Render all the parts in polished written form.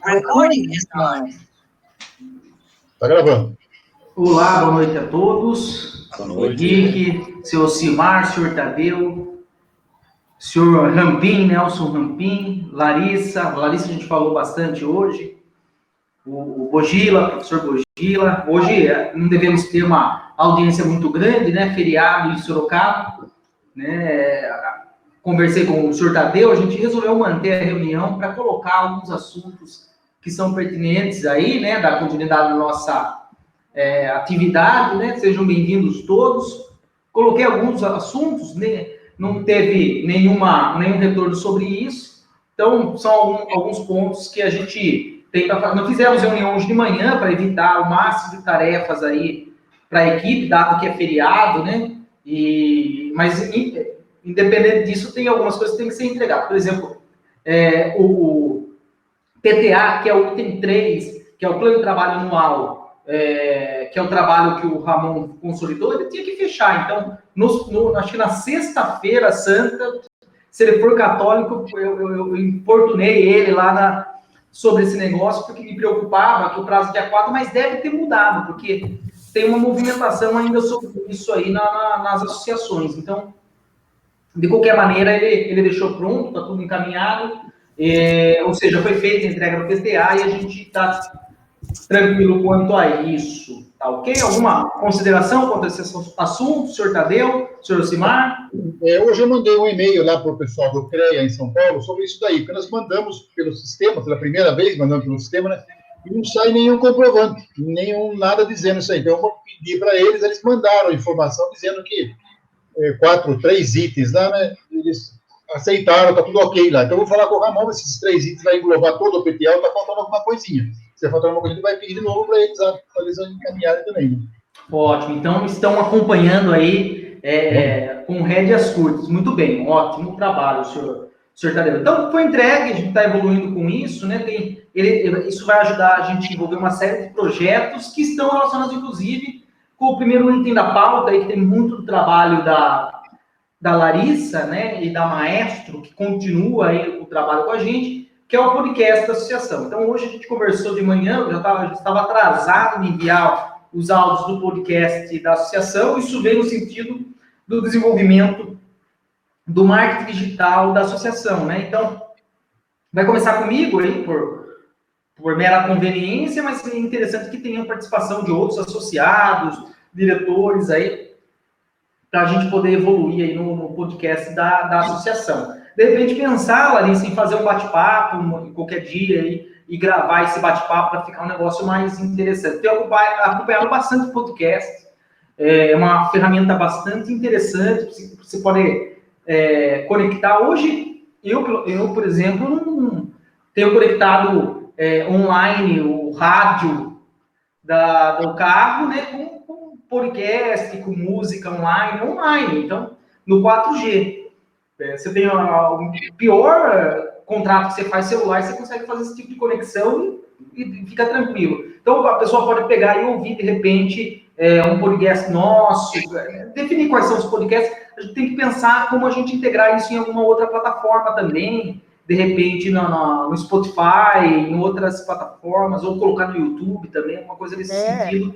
Recording is on. Tá gravando. Olá, boa noite a todos. Boa noite. Henrique, seu Cimar, senhor Tadeu, senhor Rampim, Nelson Rampim, Larissa a gente falou bastante hoje, o Bogila, professor Bogila. Hoje não devemos ter uma audiência muito grande, né? Feriado em Sorocaba, né? Conversei com o senhor Tadeu, a gente resolveu manter a reunião para colocar alguns assuntos que são pertinentes aí, né? Da continuidade da nossa atividade, né? Sejam bem-vindos todos. Coloquei alguns assuntos, né? Não teve nenhum retorno sobre isso, então são alguns pontos que a gente tem para fazer. Não fizemos reunião hoje de manhã para evitar o máximo de tarefas aí para a equipe, dado que é feriado, né? Mas independente disso, tem algumas coisas que têm que ser entregadas. Por exemplo, o PTA, que é o item 3, que é o Plano de Trabalho Anual, que é o trabalho que o Ramon consolidou, ele tinha que fechar. Então, acho que na sexta-feira santa, se ele for católico, eu importunei ele lá sobre esse negócio, porque me preocupava que o prazo dia 4, mas deve ter mudado, porque tem uma movimentação ainda sobre isso aí nas associações. Então, de qualquer maneira, ele deixou pronto, está tudo encaminhado, ou seja, foi feita a entrega do PTA e a gente está tranquilo quanto a isso, tá ok? Alguma consideração quanto a esse assunto, senhor Tadeu, senhor Ocimar? Hoje eu mandei um e-mail lá para o pessoal do CREA em São Paulo sobre isso daí, porque nós mandamos pelo sistema, pela primeira vez mandamos pelo sistema, né? E não sai nenhum comprovante, nada dizendo isso aí. Então eu vou pedir para eles mandaram a informação dizendo que 3 itens lá, né? Eles aceitaram, tá tudo ok lá. Então eu vou falar com o Ramon, esses 3 itens vai englobar todo o PTA, ou tá faltando alguma coisinha. Se faltar alguma coisa, ele vai pedir de novo para eles encaminharem também. Né? Ótimo. Então, estão acompanhando aí com rédeas curtas. Muito bem, ótimo trabalho, senhor Tadeu. Então, foi entregue, a gente está evoluindo com isso, né? Isso vai ajudar a gente a envolver uma série de projetos que estão relacionados, inclusive, com o primeiro item da pauta, aí, que tem muito do trabalho da Larissa, né? E da Maestro, que continua aí o trabalho com a gente, que é o podcast da associação. Então, hoje a gente conversou de manhã, eu já estava atrasado em enviar os áudios do podcast da associação. Isso veio no sentido do desenvolvimento do marketing digital da associação, né? Então, vai começar comigo aí, por mera conveniência, mas é interessante que tenha participação de outros associados, diretores aí, para a gente poder evoluir aí no podcast da associação. De repente, pensar, Larissa, em fazer um bate-papo qualquer dia aí, e gravar esse bate-papo para ficar um negócio mais interessante. Tenho acompanhado bastante podcast, é uma ferramenta bastante interessante, você pode conectar. Hoje, eu, por exemplo, não tenho conectado online o rádio do carro, né, com podcast, com música online, então, no 4G. Você tem o pior contrato que você faz celular, você consegue fazer esse tipo de conexão e fica tranquilo. Então, a pessoa pode pegar e ouvir, de repente, um podcast nosso, definir quais são os podcasts. A gente tem que pensar como a gente integrar isso em alguma outra plataforma também, de repente no Spotify, em outras plataformas, ou colocar no YouTube também, alguma coisa nesse sentido.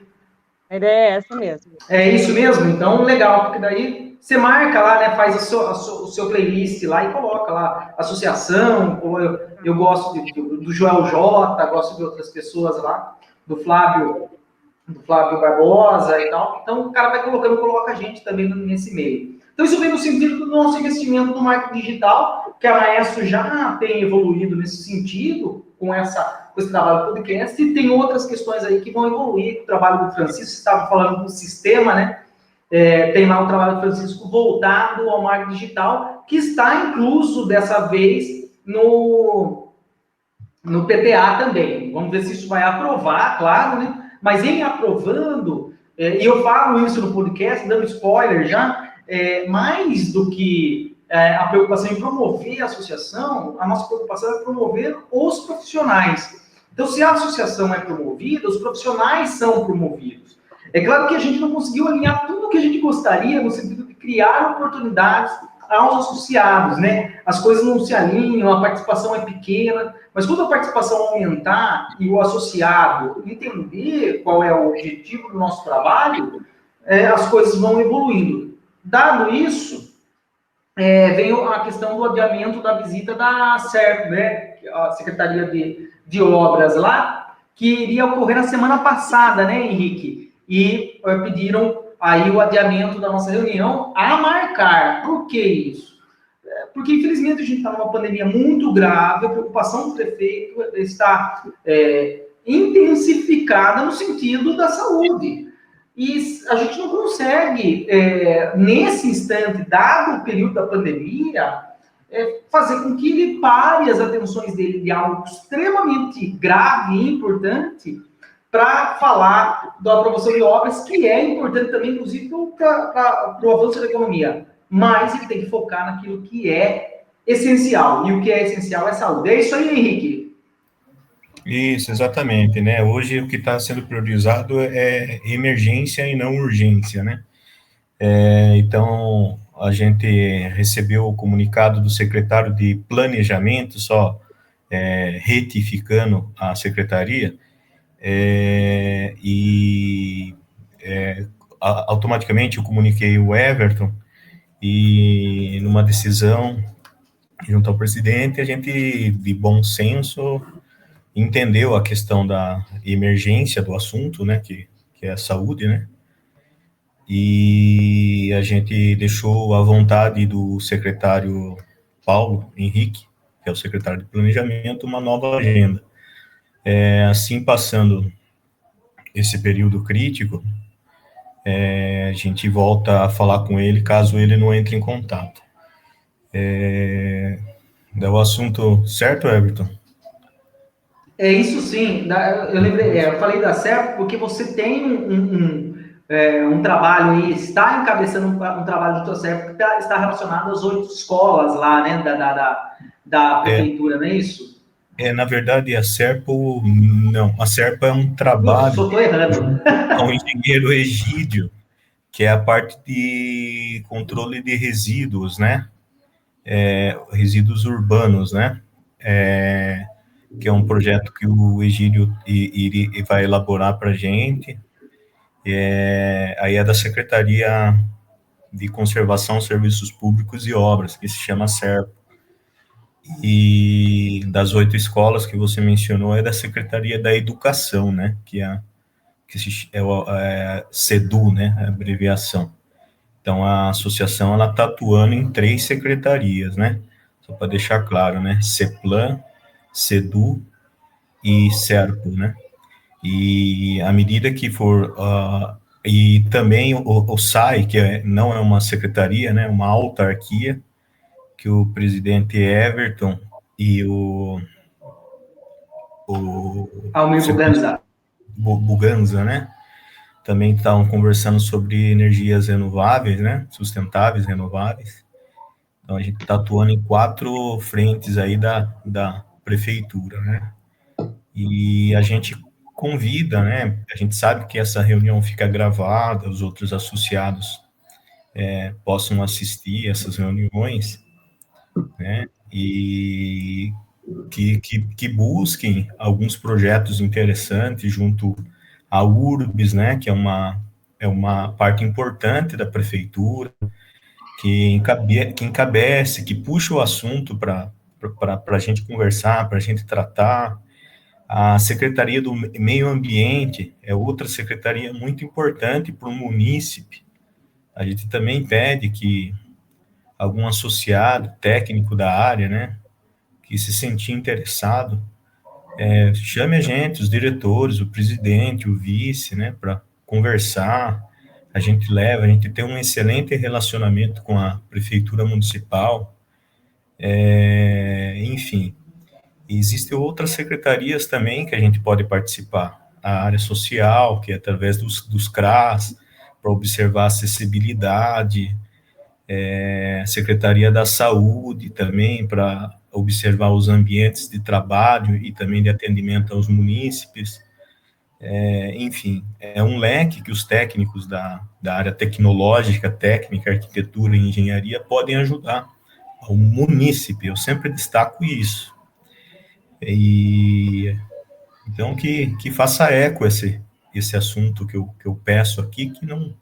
A ideia é essa mesmo. É isso mesmo? Então, legal, porque daí você marca lá, né, faz o seu playlist lá e coloca lá, associação, eu gosto do Joel J, gosto de outras pessoas lá, do Flávio Barbosa e tal. Então, o cara vai coloca a gente também nesse meio. Então, isso vem no sentido do nosso investimento no marketing digital, que a Maestro já tem evoluído nesse sentido, com esse trabalho do podcast, e tem outras questões aí que vão evoluir. O trabalho do Francisco, você estava falando do sistema, né? Tem lá o trabalho do Francisco voltado ao marketing digital, que está incluso dessa vez no PTA também. Vamos ver se isso vai aprovar, claro, né? Mas em aprovando, e eu falo isso no podcast, dando spoiler já, mais do que a preocupação em promover a associação, a nossa preocupação é promover os profissionais. Então, se a associação é promovida, os profissionais são promovidos. É claro que a gente não conseguiu alinhar tudo o que a gente gostaria, no sentido de criar oportunidades aos associados, né? As coisas não se alinham, a participação é pequena, mas quando a participação aumentar e o associado entender qual é o objetivo do nosso trabalho, as coisas vão evoluindo. Dado isso, vem a questão do adiamento da visita da SERP, né? A Secretaria de Obras lá, que iria ocorrer na semana passada, né, Henrique? E pediram aí o adiamento da nossa reunião a marcar. Por que isso? Porque, infelizmente, a gente está numa pandemia muito grave, a preocupação do prefeito está intensificada no sentido da saúde. E a gente não consegue, nesse instante, dado o período da pandemia, fazer com que ele pare as atenções dele de algo extremamente grave e importante para falar da aprovação de obras, que é importante também, inclusive, para o avanço da economia. Mas ele tem que focar naquilo que é essencial. E o que é essencial é saúde. É isso aí, Henrique. Isso, exatamente, né? Hoje o que está sendo priorizado é emergência e não urgência, né? Então, a gente recebeu o comunicado do secretário de Planejamento, só retificando a secretaria, automaticamente eu comuniquei o Everton, e numa decisão junto ao presidente, a gente, de bom senso, entendeu a questão da emergência do assunto, né, que é a saúde, né, e a gente deixou à vontade do secretário Paulo Henrique, que é o secretário de Planejamento, uma nova agenda. Assim, passando esse período crítico, a gente volta a falar com ele, caso ele não entre em contato. Deu o assunto certo, Everton? É isso sim. Eu lembrei, eu falei da SERP porque você tem um trabalho aí, está encabeçando um trabalho de SERP que está relacionado às 8 escolas lá, né, da prefeitura, não é isso? Na verdade, a SERPO, não, a SERPO é um trabalho Só estou errando. ao engenheiro Egídio, que é a parte de controle de resíduos, né, resíduos urbanos, né, que é um projeto que o Egídio vai elaborar para a gente, aí é da Secretaria de Conservação, Serviços Públicos e Obras, que se chama SERPO. E das 8 escolas que você mencionou é da Secretaria da Educação, né, que é SEDU, né, a abreviação. Então, a associação, ela está atuando em 3 secretarias, né, só para deixar claro, né, CEPLAN, SEDU e SERPO, né, e à medida que for, e também o SAI, que não é uma secretaria, né, uma autarquia, que o presidente Everton e o Almir Buganza, né, também estavam conversando sobre energias renováveis, né, sustentáveis, renováveis. Então, a gente está atuando em 4 frentes aí da prefeitura, né, e a gente convida, né, a gente sabe que essa reunião fica gravada, os outros associados possam assistir essas reuniões, né, e que busquem alguns projetos interessantes junto à URBS, né, que é uma parte importante da prefeitura, que encabece, que puxa o assunto para a gente conversar, para a gente tratar. A Secretaria do Meio Ambiente é outra secretaria muito importante para o munícipe. A gente também pede que algum associado técnico da área, né, que se sentir interessado, chame a gente, os diretores, o presidente, o vice, né, para conversar. A gente tem um excelente relacionamento com a prefeitura municipal, enfim. Existem outras secretarias também que a gente pode participar. A área social, que é através dos CRAS, para observar a acessibilidade, Secretaria da Saúde também, para observar os ambientes de trabalho e também de atendimento aos munícipes. enfim, é um leque que os técnicos da área tecnológica, técnica, arquitetura e engenharia podem ajudar ao munícipe, eu sempre destaco isso. E então que faça eco esse assunto que eu peço aqui, que não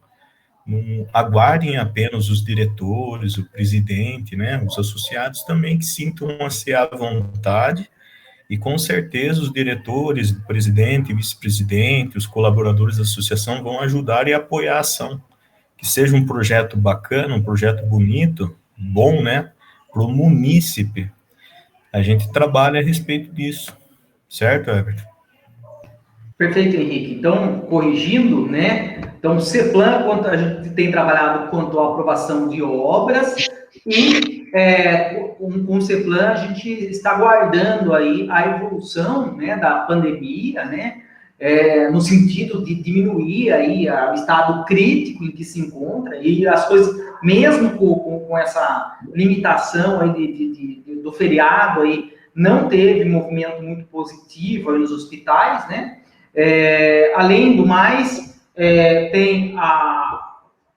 aguardem apenas os diretores, o presidente, né, os associados também que sintam-se à vontade, e com certeza os diretores, o presidente, o vice-presidente, os colaboradores da associação vão ajudar e apoiar a ação. Que seja um projeto bacana, um projeto bonito, bom, né, para o munícipe. A gente trabalha a respeito disso, certo, Everton? Perfeito, Henrique. Então, corrigindo, né? Então, o CEPLAN, a gente tem trabalhado quanto à aprovação de obras e com o CEPLAN a gente está aguardando aí a evolução, né, da pandemia, né? No sentido de diminuir aí o estado crítico em que se encontra e as coisas, mesmo com essa limitação aí do feriado aí, não teve movimento muito positivo aí nos hospitais, né? Além do mais, tem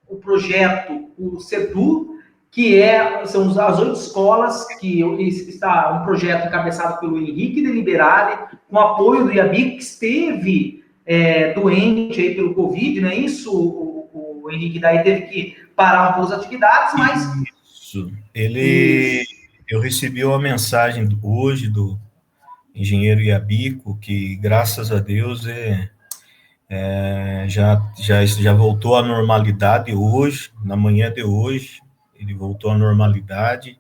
o projeto, o CEDU, que são as 8 escolas, que está um projeto encabeçado pelo Henrique de Liberale, com apoio do IABIC, que esteve doente aí pelo Covid, não é isso? O Henrique daí teve que parar um pouco as atividades, mas... Isso. Eu recebi uma mensagem hoje do engenheiro Iabico, que graças a Deus já voltou à normalidade hoje, na manhã de hoje, ele voltou à normalidade,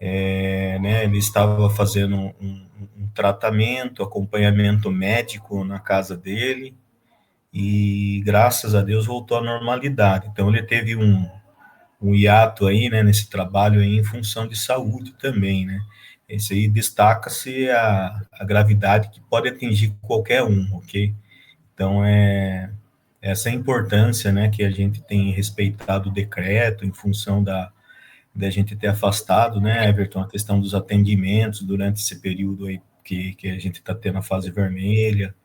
né, ele estava fazendo um tratamento, acompanhamento médico na casa dele, e graças a Deus voltou à normalidade. Então ele teve um hiato aí, né, nesse trabalho aí, em função de saúde também, né. Esse aí destaca-se a gravidade que pode atingir qualquer um, ok? Então, essa é a importância, né, que a gente tem respeitado o decreto em função da gente ter afastado, né, Everton, a questão dos atendimentos durante esse período aí que a gente está tendo a fase vermelha,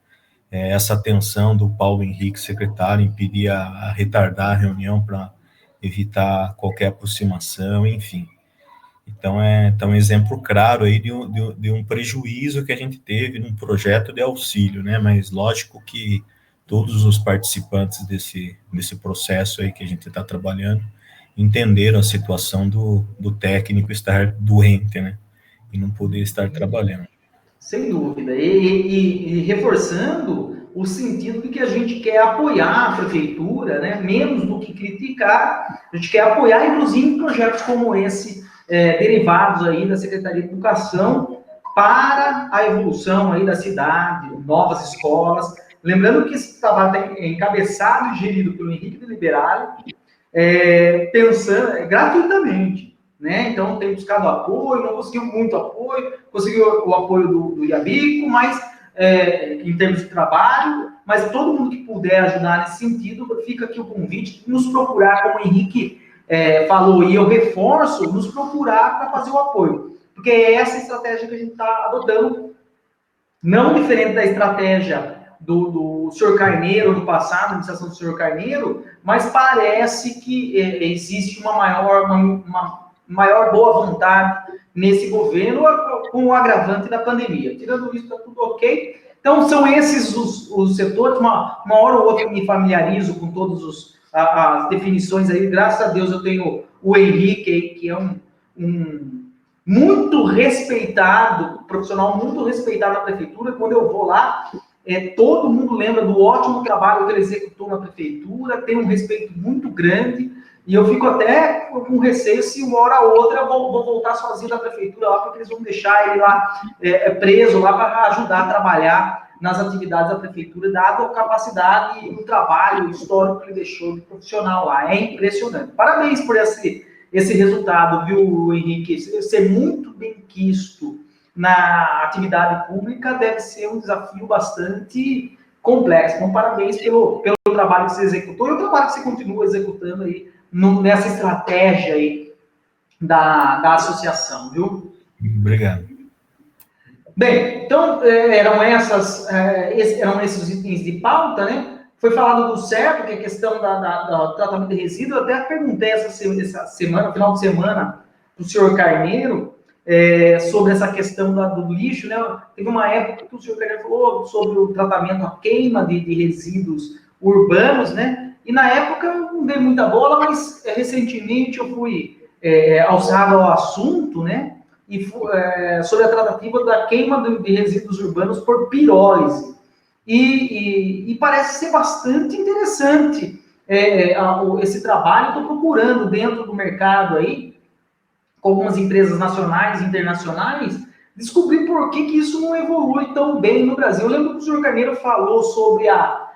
essa atenção do Paulo Henrique, secretário, em pedir a retardar a reunião para evitar qualquer aproximação, enfim. Então, um exemplo claro aí de um prejuízo que a gente teve num projeto de auxílio, né? Mas lógico que todos os participantes desse processo aí que a gente está trabalhando entenderam a situação do técnico estar doente, né? E não poder estar trabalhando. Sem dúvida. E reforçando o sentido de que a gente quer apoiar a prefeitura, né? Menos do que criticar, a gente quer apoiar, inclusive, projetos como esse, derivados aí da Secretaria de Educação para a evolução aí da cidade, novas escolas. Lembrando que esse trabalho está encabeçado e gerido pelo Henrique de Liberale, pensando gratuitamente, né? Então tem buscado apoio, não conseguiu muito apoio, conseguiu o apoio do Iabico, mas em termos de trabalho, mas todo mundo que puder ajudar nesse sentido, fica aqui o convite de nos procurar, como o Henrique falou, e eu reforço, nos procurar para fazer o apoio, porque é essa estratégia que a gente está adotando, não diferente da estratégia do senhor Carneiro, no passado, a administração do senhor Carneiro, mas parece que existe uma maior boa vontade nesse governo, com o agravante da pandemia. Tirando isso, está tudo ok. Então, são esses os setores. Uma hora ou outra eu me familiarizo com todas as definições aí. Graças a Deus eu tenho o Henrique aí, que é um muito respeitado, profissional muito respeitado na prefeitura. Quando eu vou lá, todo mundo lembra do ótimo trabalho que ele executou na prefeitura, tem um respeito muito grande, e eu fico até com receio se uma hora ou outra eu vou voltar sozinho da prefeitura lá, porque eles vão deixar ele lá preso lá para ajudar a trabalhar nas atividades da prefeitura, dado a capacidade e o trabalho histórico que ele deixou de profissional lá. É impressionante. Parabéns por esse resultado, viu, Henrique? Ser muito bem quisto na atividade pública deve ser um desafio bastante complexo. Então, parabéns pelo trabalho que você executou e o trabalho que você continua executando aí nessa estratégia aí da associação, viu? Obrigado. Bem, então eram esses itens de pauta, né? Foi falado do CERP, que é a questão do tratamento de resíduos. Eu até perguntei essa semana, final de semana, para o senhor Carneiro, sobre essa questão do lixo, né? Teve uma época que o senhor Carneiro falou sobre o tratamento, a queima de resíduos urbanos, né? E na época eu não dei muita bola, mas recentemente eu fui alçado ao assunto, né? E sobre a tratativa da queima de resíduos urbanos por pirólise. E parece ser bastante interessante esse trabalho. Estou procurando dentro do mercado aí, com algumas empresas nacionais e internacionais, descobrir por que isso não evolui tão bem no Brasil. Eu lembro que o senhor Carneiro falou sobre a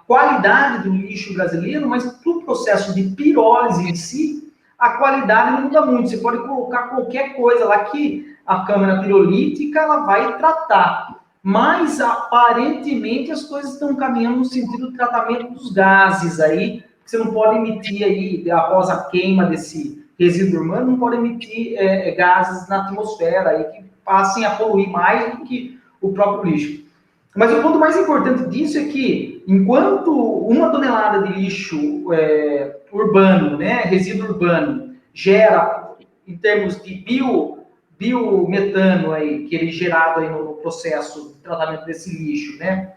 qualidade do lixo brasileiro, mas para o processo de pirólise em si, a qualidade não muda muito. Você pode colocar qualquer coisa lá que a câmara pirolítica ela vai tratar. Mas, aparentemente, as coisas estão caminhando no sentido do tratamento dos gases aí. Você não pode emitir aí, após a queima desse resíduo urbano, não pode emitir gases na atmosfera aí que passem a poluir mais do que o próprio lixo. Mas o ponto mais importante disso é que, enquanto 1 tonelada de lixo urbano, né, resíduo urbano, gera, em termos de biometano, aí, que ele é gerado aí no processo de tratamento desse lixo, né,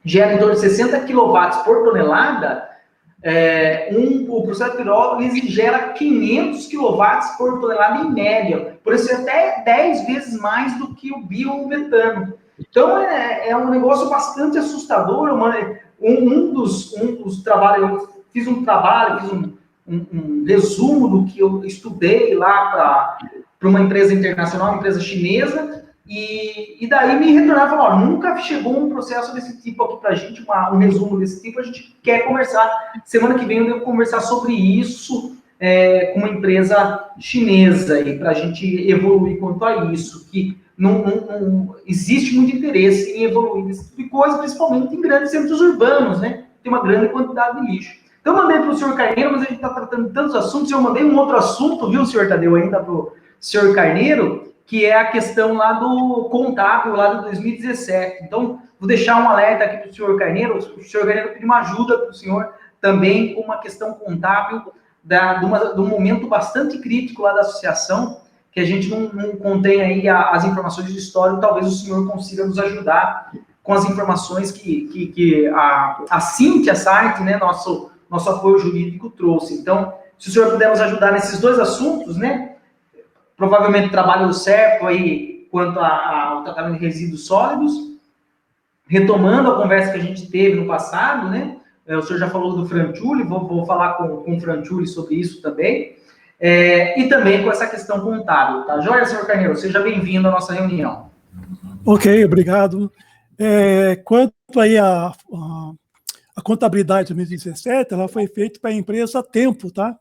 gera em torno de 60 kW por tonelada, o processo de pirólise gera 500 kW por tonelada em média, por isso é até 10 vezes mais do que o biometano. Então, é um negócio bastante assustador. Um dos trabalhos, eu fiz um resumo do que eu estudei lá para uma empresa internacional, uma empresa chinesa, e daí me retornaram e falaram, nunca chegou um processo desse tipo aqui para a gente, um resumo desse tipo, a gente quer conversar. Semana que vem eu devo conversar sobre isso com uma empresa chinesa, para a gente evoluir quanto a isso, que não existe muito interesse em evoluir esse tipo de coisa, principalmente em grandes centros urbanos, né? Tem uma grande quantidade de lixo. Então, eu mandei para o senhor Carneiro, mas a gente está tratando de tantos assuntos, eu mandei um outro assunto, viu, senhor Tadeu, ainda para o senhor Carneiro, que é a questão lá do contábil, lá de 2017. Então, vou deixar um alerta aqui para o senhor Carneiro. O senhor Carneiro pediu uma ajuda para o senhor também com uma questão contábil de um momento bastante crítico lá da associação, que a gente não contém aí as informações de história, talvez o senhor consiga nos ajudar com as informações que a Cíntia Sartre, né, nosso apoio jurídico trouxe. Então, se o senhor puder nos ajudar nesses dois assuntos, né, provavelmente o trabalho do CERP aí quanto ao tratamento de resíduos sólidos, retomando a conversa que a gente teve no passado, né, o senhor já falou do Franciulli, vou falar com o Franciulli sobre isso também, e também com essa questão contábil, tá? Joia, senhor Carneiro, seja bem-vindo à nossa reunião. Ok, obrigado. Quanto aí a contabilidade de 2017, ela foi feita para a empresa Tempo, tá?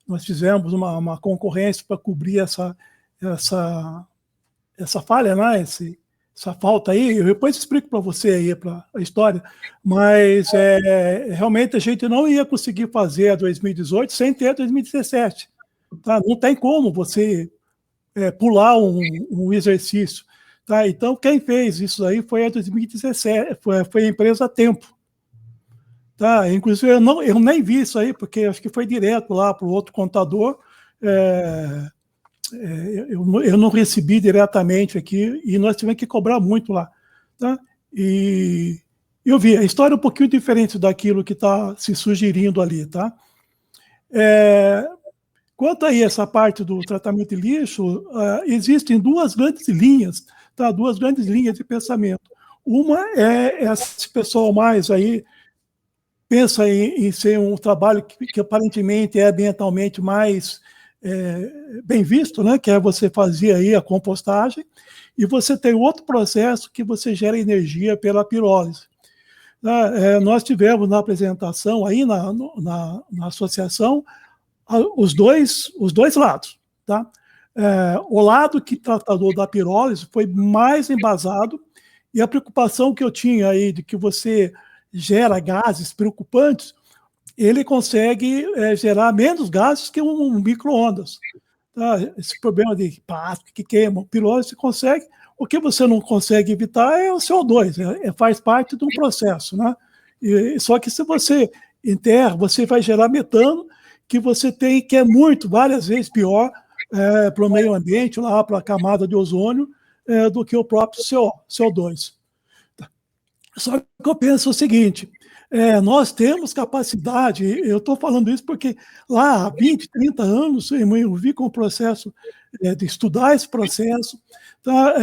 Nós fizemos uma concorrência para cobrir essa falha, né? Essa falta aí. Eu depois explico para você aí a história, mas realmente a gente não ia conseguir fazer a 2018 sem ter a 2017. Tá? Não tem como você pular um exercício. Tá? Então, quem fez isso aí foi a 2017, foi a empresa Tempo. Tá? Inclusive, eu nem vi isso aí, porque acho que foi direto lá para o outro contador. Eu não recebi diretamente aqui, e nós tivemos que cobrar muito lá. Tá? E eu vi, a história é um pouquinho diferente daquilo que está se sugerindo ali. Tá? Quanto aí essa parte do tratamento de lixo, existem duas grandes linhas, tá? Duas grandes linhas de pensamento. Uma é esse pessoal mais aí pensa em ser um trabalho que aparentemente é ambientalmente mais bem visto, né? Que é você fazer aí a compostagem, e você tem outro processo que você gera energia pela pirólise. Nós tivemos na apresentação aí na associação os dois lados, tá? O lado que tratador da pirólise foi mais embasado, e a preocupação que eu tinha aí de que você gera gases preocupantes, ele consegue gerar menos gases que um micro-ondas. Tá? Esse problema de plástico que queima, pirólise consegue O que você não consegue evitar é o CO2, faz parte de um processo, né? Só que se você enterra, você vai gerar metano, que você tem, que é várias vezes pior para o meio ambiente, lá para a camada de ozônio, do que o próprio CO2. Só que eu penso o seguinte, nós temos capacidade, eu estou falando isso porque lá há 20, 30 anos eu vi com o processo de estudar esse processo, tá?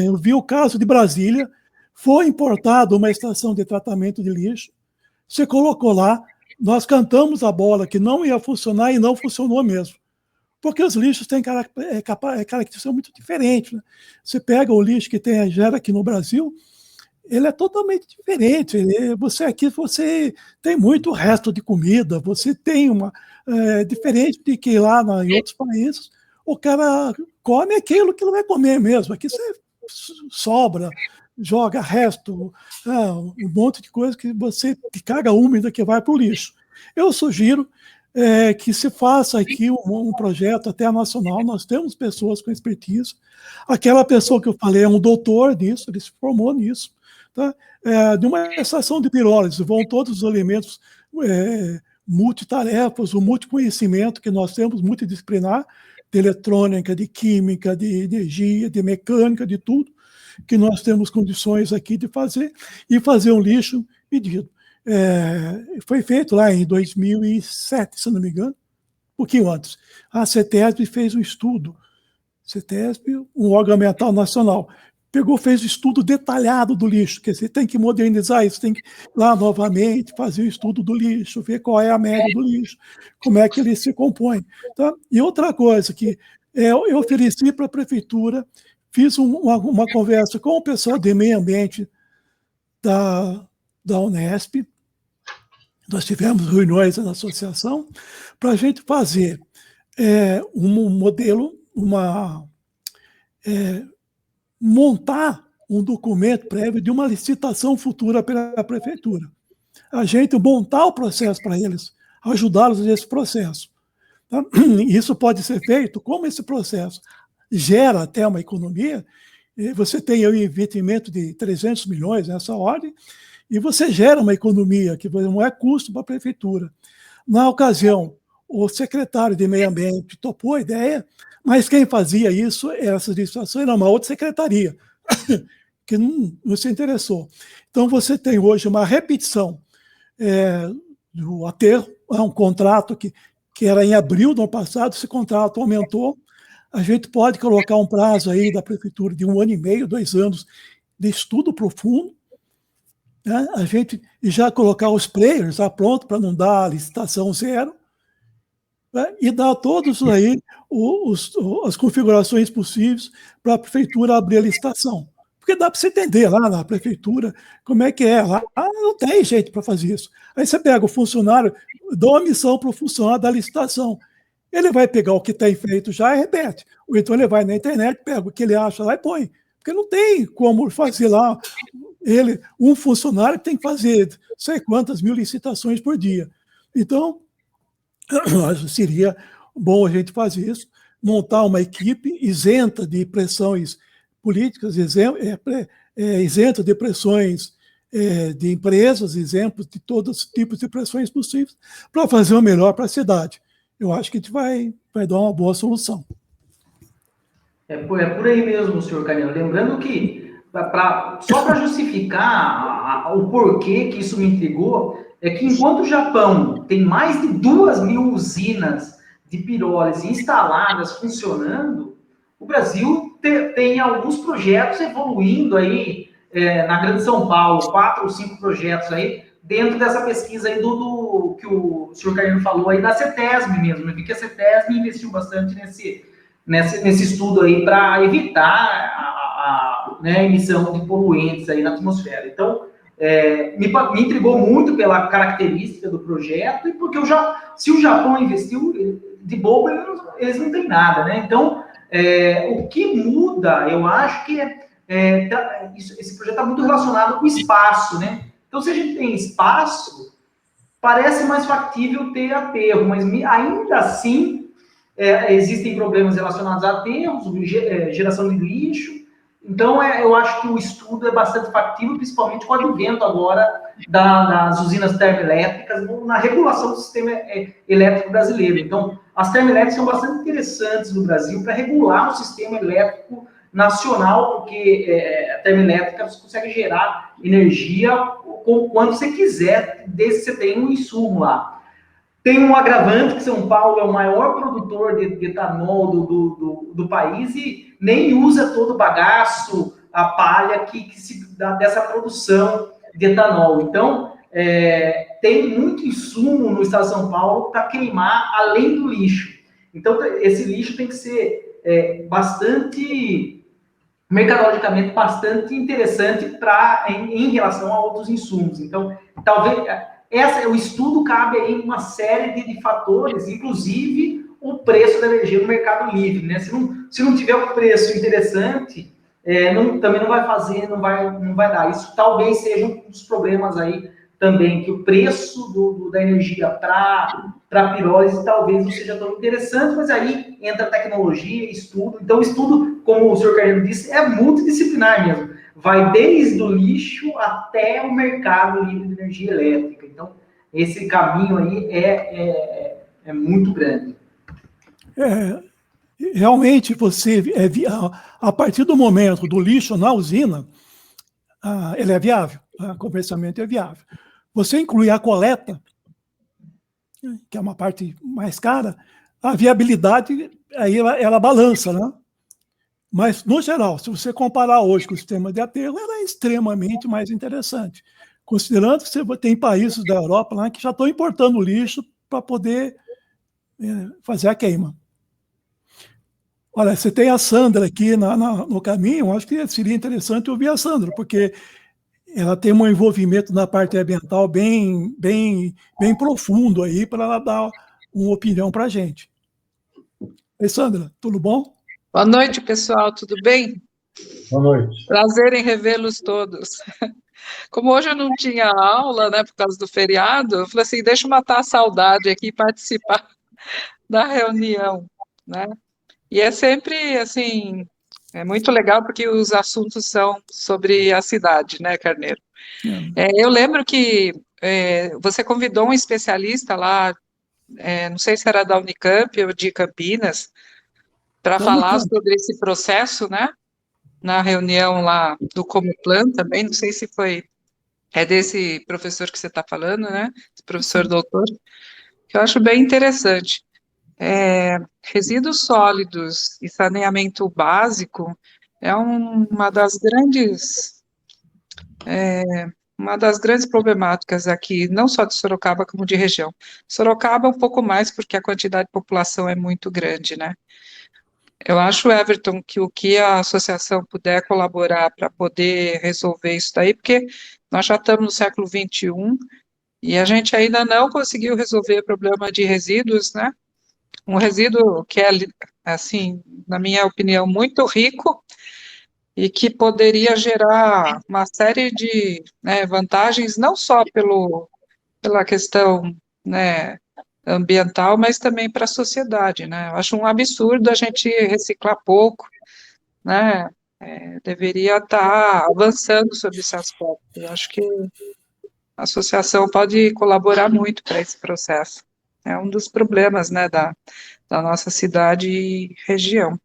Eu vi o caso de Brasília, foi importada uma estação de tratamento de lixo, você colocou lá, nós cantamos a bola que não ia funcionar e não funcionou mesmo. Porque os lixos têm características muito diferentes. Né? Você pega o lixo que gera aqui no Brasil, ele é totalmente diferente. Você tem muito resto de comida, você tem diferente de que lá em outros países, o cara come aquilo que não vai comer mesmo. Aqui você sobra, joga resto, um monte de coisa de carga úmida que vai para o lixo. Eu sugiro que se faça aqui um projeto até nacional, nós temos pessoas com expertise. Aquela pessoa que eu falei é um doutor nisso, ele se formou nisso. Tá? De uma estação de pirólise, vão todos os elementos multitarefas, o multiconhecimento que nós temos, multidisciplinar, de eletrônica, de química, de energia, de mecânica, de tudo, que nós temos condições aqui de fazer, e fazer um lixo medido. Foi feito lá em 2007, se não me engano, um pouquinho antes. A CETESB fez um estudo, CETESB, um órgão ambiental nacional, fez um estudo detalhado do lixo, que você tem que modernizar isso, tem que ir lá novamente fazer o estudo do lixo, ver qual é a média do lixo, como é que ele se compõe. Tá? E outra coisa que eu ofereci para a prefeitura, fiz uma conversa com o pessoal de meio ambiente da Unesp, nós tivemos reuniões na associação para a gente fazer um modelo, montar um documento prévio de uma licitação futura pela prefeitura. A gente montar o processo para eles, ajudá-los nesse processo. Tá? Isso pode ser feito, como esse processo gera até uma economia, você tem aí um investimento de 300 milhões nessa ordem, e você gera uma economia que não é custo para a prefeitura. Na ocasião, o secretário de Meio Ambiente topou a ideia, mas quem fazia essas licitações, era uma outra secretaria, que não se interessou. Então, você tem hoje uma repetição do aterro, um contrato que era em abril do ano passado, esse contrato aumentou, a gente pode colocar um prazo aí da prefeitura de 1 ano e meio, 2 anos de estudo profundo, né? A gente já colocar os players já pronto para não dar a licitação zero, né? E dar todos aí as configurações possíveis para a prefeitura abrir a licitação. Porque dá para você entender lá na prefeitura como é que é. Lá não tem jeito para fazer isso. Aí você pega o funcionário, dá uma missão para o funcionário da licitação. Ele vai pegar o que tem feito já e repete. Ou então ele vai na internet, pega o que ele acha lá e põe. Porque não tem como fazer lá. Um funcionário tem que fazer sei quantas mil licitações por dia. Então, seria bom a gente fazer isso, montar uma equipe isenta de pressões políticas, isenta de pressões de empresas, exemplos de todos os tipos de pressões possíveis, para fazer o melhor para a cidade. Eu acho que a gente vai dar uma boa solução. É por aí mesmo, senhor Canelo. Lembrando que, só para justificar o porquê que isso me intrigou, é que enquanto o Japão tem mais de 2.000 usinas de pirólise instaladas, funcionando, o Brasil tem alguns projetos evoluindo aí, na Grande São Paulo, 4 ou 5 projetos aí, dentro dessa pesquisa aí que o senhor Carino falou aí da CETESB mesmo. Eu vi que a CETESB investiu bastante nesse estudo aí para evitar a emissão de poluentes aí na atmosfera. Então, me intrigou muito pela característica do projeto e porque se o Japão investiu, de bobo eles não têm nada, né? Então, o que muda, eu acho que esse projeto está muito relacionado com o espaço, né? Então, se a gente tem espaço, parece mais factível ter aterro, mas ainda assim existem problemas relacionados a aterros, geração de lixo, Então, eu acho que o estudo é bastante factível, principalmente com o advento agora das usinas termoelétricas na regulação do sistema elétrico brasileiro. Então, as termoelétricas são bastante interessantes no Brasil para regular o sistema elétrico nacional, porque a termoelétrica você consegue gerar energia quando você quiser, desde que você tenha um insumo lá. Tem um agravante que São Paulo é o maior produtor de etanol do país e nem usa todo o bagaço, a palha que se dá dessa produção de etanol. Então, tem muito insumo no estado de São Paulo para queimar além do lixo. Então, esse lixo tem que ser mercadologicamente bastante interessante em relação a outros insumos. Então, talvez o estudo cabe aí uma série de fatores, inclusive o preço da energia no mercado livre, né? Se não tiver um preço interessante, também não vai fazer, não vai dar. Isso talvez seja um dos problemas aí também, que o preço da energia para pirólise talvez não seja tão interessante, mas aí entra tecnologia, estudo. Então, o estudo, como o senhor Carneiro disse, é multidisciplinar mesmo. Vai desde o lixo até o mercado livre de energia elétrica. Então, esse caminho aí é muito grande. Realmente, a partir do momento do lixo na usina, ele é viável, o compensamento é viável. Você incluir a coleta, que é uma parte mais cara, a viabilidade, aí ela balança, né? Mas, no geral, se você comparar hoje com o sistema de aterro, ela é extremamente mais interessante. Considerando que você tem países da Europa lá que já estão importando lixo para poder fazer a queima. Olha, você tem a Sandra aqui no caminho, acho que seria interessante ouvir a Sandra, porque ela tem um envolvimento na parte ambiental bem profundo aí, para ela dar uma opinião para a gente. Ei, Sandra, tudo bom? Boa noite, pessoal, tudo bem? Boa noite. Prazer em revê-los todos. Como hoje eu não tinha aula, né, por causa do feriado, eu falei assim, deixa eu matar a saudade aqui e participar da reunião, né? E é sempre, assim, é muito legal porque os assuntos são sobre a cidade, né, Carneiro? Eu lembro que você convidou um especialista lá, não sei se era da Unicamp ou de Campinas, para falar sobre esse processo, né? Na reunião lá do Comuplan também, não sei se é desse professor que você está falando, né? Esse professor doutor, que eu acho bem interessante. Resíduos sólidos e saneamento básico é uma das grandes problemáticas aqui, não só de Sorocaba, como de região. Sorocaba um pouco mais, porque a quantidade de população é muito grande, né? Eu acho, Everton, que o que a associação puder colaborar para poder resolver isso daí, porque nós já estamos no século XXI e a gente ainda não conseguiu resolver o problema de resíduos, né? Um resíduo que é, assim, na minha opinião, muito rico e que poderia gerar uma série de, né, vantagens, não só pela questão, né, ambiental, mas também para a sociedade, né? Eu acho um absurdo a gente reciclar pouco, né? Deveria estar avançando sobre esse aspecto. Eu acho que a associação pode colaborar muito para esse processo. É um dos problemas, né, da nossa cidade e região.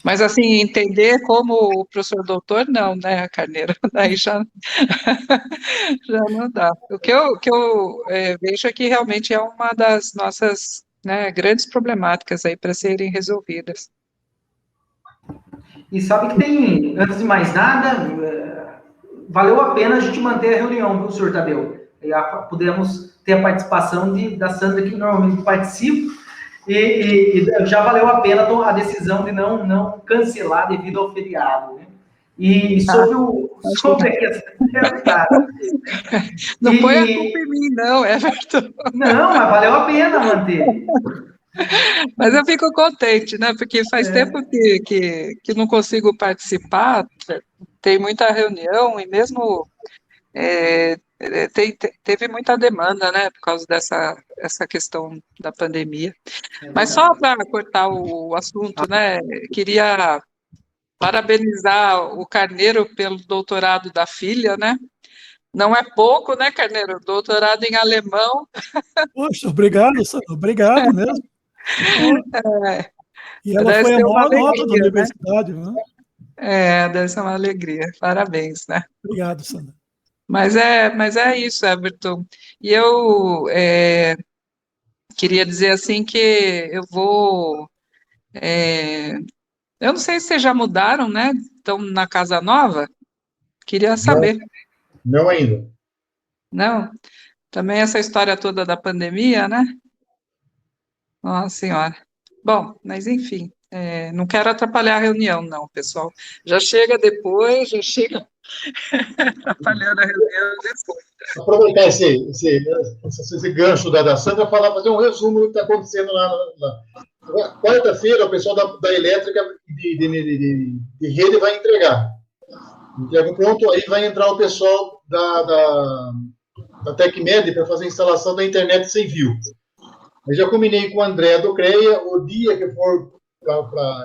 Mas, assim, entender como o professor doutor, não, né, Carneiro? Daí já não dá. O que eu vejo é que realmente é uma das nossas, né, grandes problemáticas aí para serem resolvidas. E sabe que antes de mais nada, valeu a pena a gente manter a reunião, viu, senhor Tadeu? Pudemos ter a participação da Sandra, que normalmente participa, e já valeu a pena a decisão de não cancelar devido ao feriado, né? E sobre a questão... Não põe a culpa em mim, não, Everton. Não, mas valeu a pena manter. Mas eu fico contente, né? Porque faz tempo que não consigo participar, tem muita reunião e mesmo teve muita demanda, né? Por causa essa questão da pandemia. Mas só para cortar o assunto, né? Queria parabenizar o Carneiro pelo doutorado da filha, né? Não é pouco, né, Carneiro? Doutorado em alemão. Poxa, obrigado, Sandra, obrigado mesmo. É, E ela deve foi a ser uma maior nota da alegria, né? universidade, né? Deve ser uma alegria. Parabéns, né? Obrigado, Sandra. Mas é isso, Everton. E eu queria dizer assim que eu vou. Eu não sei se vocês já mudaram, né? Estão na casa nova? Queria Não, saber. não ainda. Não? Também essa história toda da pandemia, né? Nossa Senhora. Bom, mas enfim, não quero atrapalhar a reunião, não, pessoal. Já chega depois, já chega atrapalhando a reunião depois. Aproveitar esse gancho da Sandra, fazer um resumo do que está acontecendo lá. Quarta-feira, o pessoal da elétrica de rede vai entregar. Entrega um ponto, aí vai entrar o pessoal da TecMed para fazer a instalação da internet sem fio. Eu já combinei com o André do CREA, o dia que for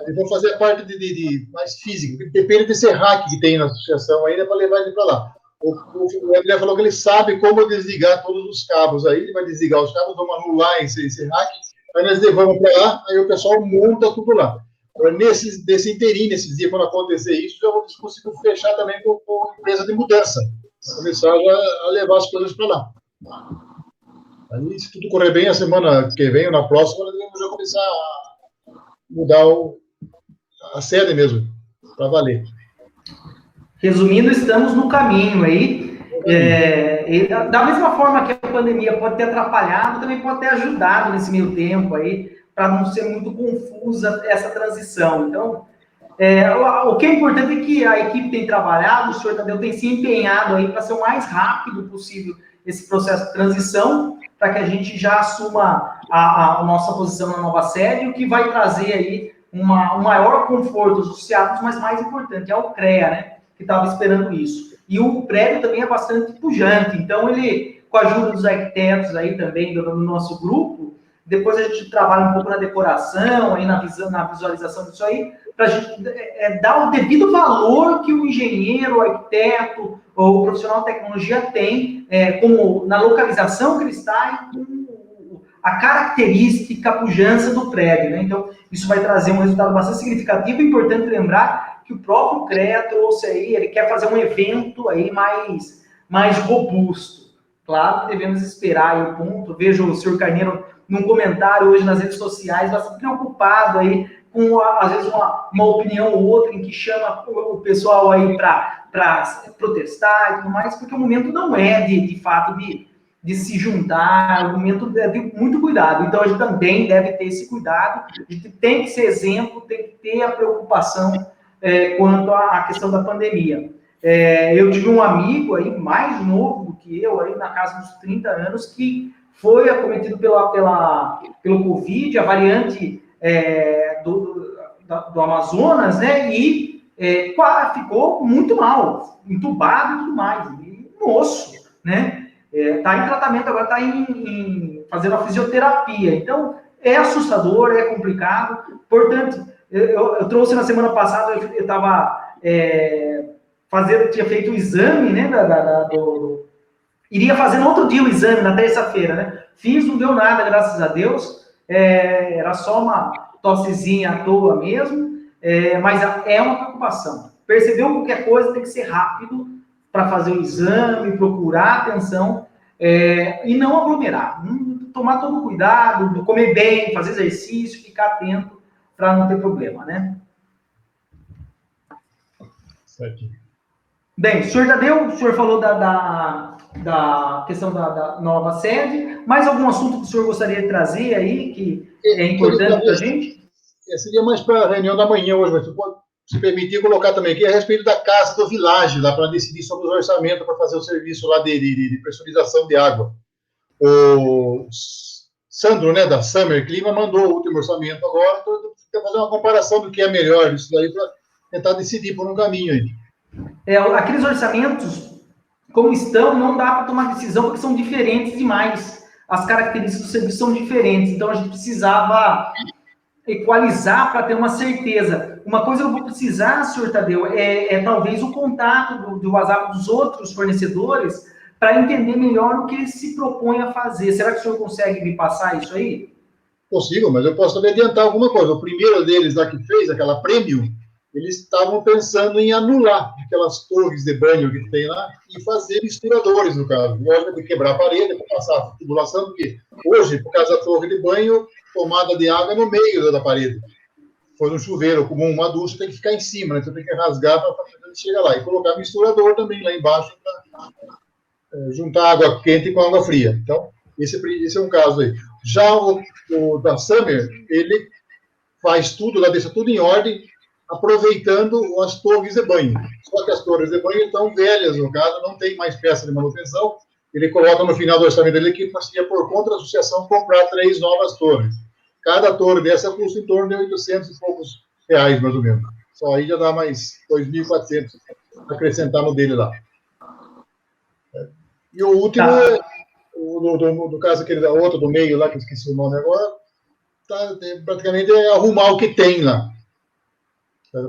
eles vão fazer a parte de mais física, depende desse hack que tem na associação ainda para levar ele para lá. O André falou que ele sabe como desligar todos os cabos aí, ele vai desligar os cabos, vamos anular esse hack, aí nós levamos para lá, aí o pessoal monta tudo lá. Nesse inteirinho, nesses dias, quando acontecer isso, já vou conseguir fechar também com a empresa de mudança, começar a levar as coisas para lá. Aí, se tudo correr bem, a semana que vem ou na próxima, nós vamos já começar a mudar a sede mesmo, para valer. Resumindo, estamos no caminho aí. Da mesma forma que a pandemia pode ter atrapalhado, também pode ter ajudado nesse meio tempo aí, para não ser muito confusa essa transição. Então, o que é importante é que a equipe tem trabalhado, o senhor Tadeu tem se empenhado aí para ser o mais rápido possível esse processo de transição, para que a gente já assuma a nossa posição na nova sede, o que vai trazer aí um maior conforto associado, mas mais importante, é o CREA, né, que estava esperando isso. E o prédio também é bastante pujante, então ele, com a ajuda dos arquitetos aí também do nosso grupo, depois a gente trabalha um pouco na decoração, aí na visualização disso aí, para a gente dar o devido valor que o engenheiro, o arquiteto ou o profissional de tecnologia tem, como na localização que ele está e com a característica, a pujança do prédio, né? Então, isso vai trazer um resultado bastante significativo. É importante lembrar que o próprio CREA trouxe aí, ele quer fazer um evento aí mais robusto. Claro que devemos esperar aí o ponto. Vejo o senhor Carneiro num comentário hoje nas redes sociais, bastante preocupado aí com, às vezes, uma opinião ou outra em que chama o pessoal aí para protestar e tudo mais, porque o momento não é, de fato, de se juntar, o momento é de muito cuidado. Então, a gente também deve ter esse cuidado, a gente tem que ser exemplo, tem que ter a preocupação quanto à questão da pandemia. Eu tive um amigo aí, mais novo do que eu, aí na casa dos 30 anos, que foi acometido pelo Covid, a variante do Amazonas, né, e ficou muito mal, entubado e tudo mais, e moço, né, está em tratamento agora, está fazendo a fisioterapia, então é assustador, é complicado. Portanto, eu trouxe na semana passada, eu estava tinha feito o exame, né, iria fazer no outro dia o exame, na terça-feira, né? Fiz, não deu nada, graças a Deus. Era só uma tossezinha à toa mesmo, mas é uma preocupação. Percebeu qualquer coisa, tem que ser rápido para fazer o exame, procurar atenção e não aglomerar. Tomar todo cuidado, comer bem, fazer exercício, ficar atento para não ter problema, né? Certo. Bem, senhor Tadeu, o senhor falou da questão da nova sede. Mais algum assunto que o senhor gostaria de trazer aí, que é importante para a gente? Seria mais para a reunião da manhã hoje, mas você pode se permitir colocar também aqui a respeito da Casa do Village, lá para decidir sobre os orçamentos para fazer o serviço lá de pressurização de água. O Sandro, né, da Summer Clima, mandou o último orçamento agora, então eu quero fazer uma comparação do que é melhor isso daí para tentar decidir por um caminho aí. Aqueles orçamentos, como estão, não dá para tomar decisão, porque são diferentes demais. As características do serviço são diferentes, então a gente precisava equalizar para ter uma certeza. Uma coisa eu vou precisar, senhor Tadeu, talvez o contato do WhatsApp dos outros fornecedores para entender melhor o que eles se propõem a fazer. Será que o senhor consegue me passar isso aí? Consigo, mas eu posso também adiantar alguma coisa. O primeiro deles lá que fez, aquela Premium, eles estavam pensando em anular aquelas torres de banho que tem lá e fazer misturadores, no caso. Lógico, de quebrar a parede, para passar a tubulação, porque hoje, por causa da torre de banho, tomada de água é no meio da parede. Foi um chuveiro, como uma ducha, tem que ficar em cima, né? Então tem que rasgar para chegar lá. E colocar misturador também lá embaixo para juntar água quente com água fria. Então, esse é um caso aí. Já o da Summer, ele faz tudo, ela deixa tudo em ordem, aproveitando as torres de banho. Só que as torres de banho estão velhas, no caso, não tem mais peça de manutenção. Ele coloca no final do orçamento dele que ia por conta da associação comprar 3 novas torres. Cada torre dessa custa em torno de 800 e poucos reais, mais ou menos. Só aí já dá mais 2.400 acrescentar no dele lá. E o último, no caso aquele da outra, do meio lá, que eu esqueci o nome agora, praticamente é arrumar o que tem lá.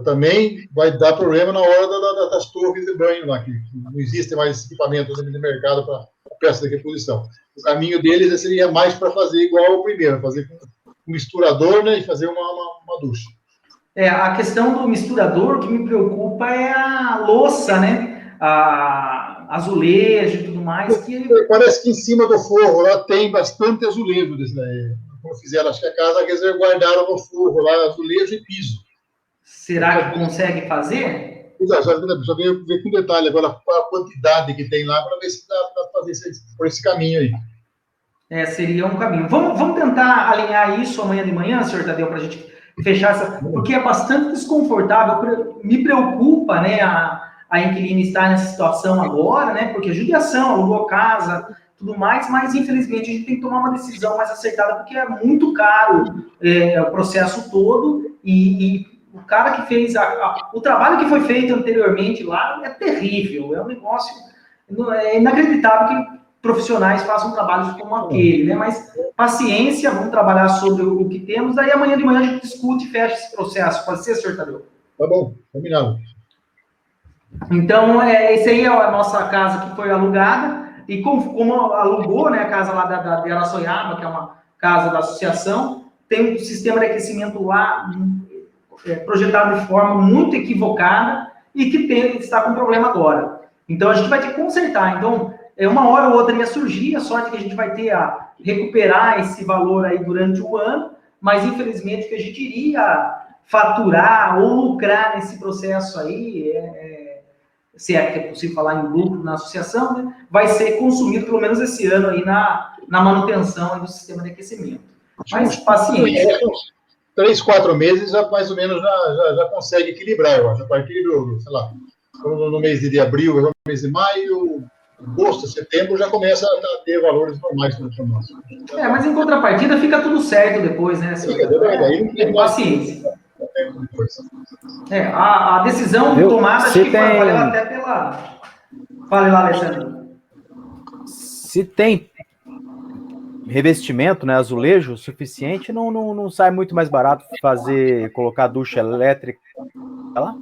Também vai dar problema na hora das torres de banho lá, que não existe mais equipamentos de mercado para peça de reposição. O caminho deles seria mais para fazer igual ao primeiro, fazer com um misturador, né, e fazer uma ducha. A questão do misturador, o que me preocupa é a louça, né? A azulejo e tudo mais. Parece que em cima do forro lá tem bastante azulejo desse daí. Como fizeram, acho que a casa que eles guardaram no forro lá, azulejo e piso. Será que consegue fazer? Só veio ver com detalhe agora a quantidade que tem lá para ver se dá para fazer por esse caminho aí. Seria um caminho. Vamos tentar alinhar isso amanhã de manhã, senhor Tadeu, para a gente fechar essa... Porque é bastante desconfortável, me preocupa, né, a inquilina estar nessa situação agora, né, porque a judiação, alugou casa, tudo mais, mas infelizmente a gente tem que tomar uma decisão mais acertada, porque é muito caro o processo todo, e o cara que fez o trabalho que foi feito anteriormente lá é terrível, é um negócio, é inacreditável que profissionais façam trabalhos como aquele, né? Mas paciência, vamos trabalhar sobre o que temos, aí amanhã de manhã a gente discute e fecha esse processo. Pode ser, senhor Tadeu? Tá bom, combinado. Então, esse aí é a nossa casa que foi alugada, e como alugou, né, a casa lá de Araçoiaba, que é uma casa da associação, tem um sistema de aquecimento lá projetado de forma muito equivocada e que está com problema agora. Então, a gente vai ter que consertar. Então, uma hora ou outra ia surgir, a sorte que a gente vai ter a recuperar esse valor aí durante o ano, mas infelizmente que a gente iria faturar ou lucrar nesse processo aí, se é que é possível falar em lucro na associação, né, vai ser consumido pelo menos esse ano aí na manutenção aí do sistema de aquecimento. Mas paciência. 3, 4 meses já mais ou menos já consegue equilibrar, eu acho. A partir do, sei lá, no mês de abril, no mês de maio, agosto, setembro, já começa a ter valores normais para nós. Mas em contrapartida fica tudo certo depois, né, senhor? Paciência. A decisão tomada, acho que valeu até pela... Fale lá, Alessandro. Se tem revestimento, né, azulejo suficiente, não sai muito mais barato colocar ducha elétrica lá?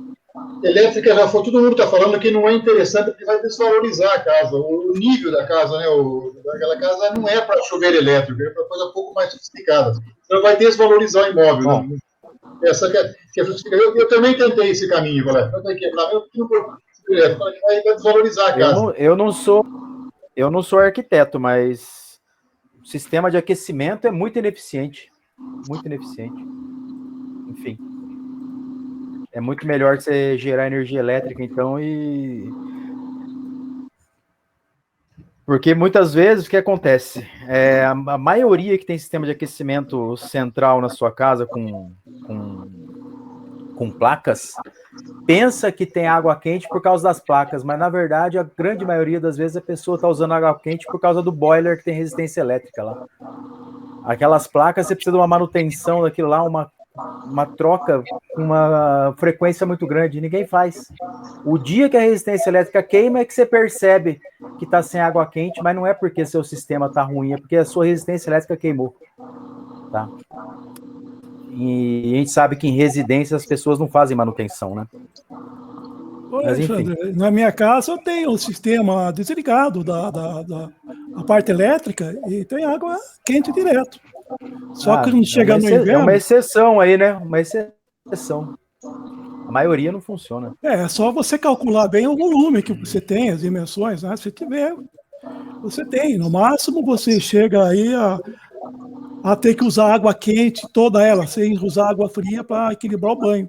Elétrica já foi, todo mundo está falando que não é interessante porque vai desvalorizar a casa, o nível da casa, né? Aquela casa não é para chuveiro elétrico, é para coisa um pouco mais sofisticada. Então vai desvalorizar o imóvel. Né? Essa que é eu também tentei esse caminho, galera. Vai quebrar vai desvalorizar a casa. Eu não sou arquiteto, mas o sistema de aquecimento é muito ineficiente. Muito ineficiente. Enfim. É muito melhor você gerar energia elétrica, então, Porque muitas vezes o que acontece? A maioria que tem sistema de aquecimento central na sua casa com placas, pensa que tem água quente por causa das placas, mas na verdade a grande maioria das vezes a pessoa está usando água quente por causa do boiler que tem resistência elétrica lá. Aquelas placas, você precisa de uma manutenção daquilo lá, uma troca com uma frequência muito grande, ninguém faz. O dia que a resistência elétrica queima é que você percebe que está sem água quente, mas não é porque seu sistema está ruim, é porque a sua resistência elétrica queimou. Tá? E a gente sabe que em residência as pessoas não fazem manutenção, né? Mas, enfim. Alexandre, na minha casa eu tenho o sistema desligado da parte elétrica e tem água quente direto. Só que quando chega no É inverno... uma exceção aí, né? Uma exceção. A maioria não funciona. É só você calcular bem o volume que você tem, as dimensões, né? Se tiver, você tem. No máximo você chega aí a ter que usar água quente, toda ela, sem usar água fria para equilibrar o banho.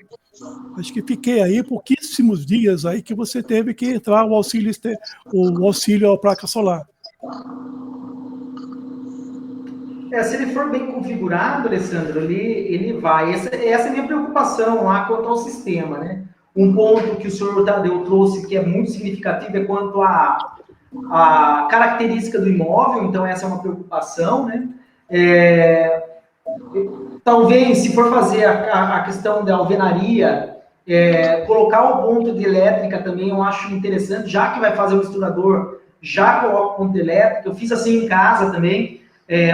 Acho que fiquei aí pouquíssimos dias aí que você teve que entrar o auxílio à placa solar. Se ele for bem configurado, Alessandro, ele vai. Essa é a minha preocupação lá quanto ao sistema, né? Um ponto que o senhor Tadeu trouxe que é muito significativo é quanto à característica do imóvel, então essa é uma preocupação, né? Talvez, se for fazer a questão da alvenaria, colocar o ponto de elétrica também eu acho interessante, já que vai fazer o misturador, já coloca o ponto de elétrica. Eu fiz assim em casa também.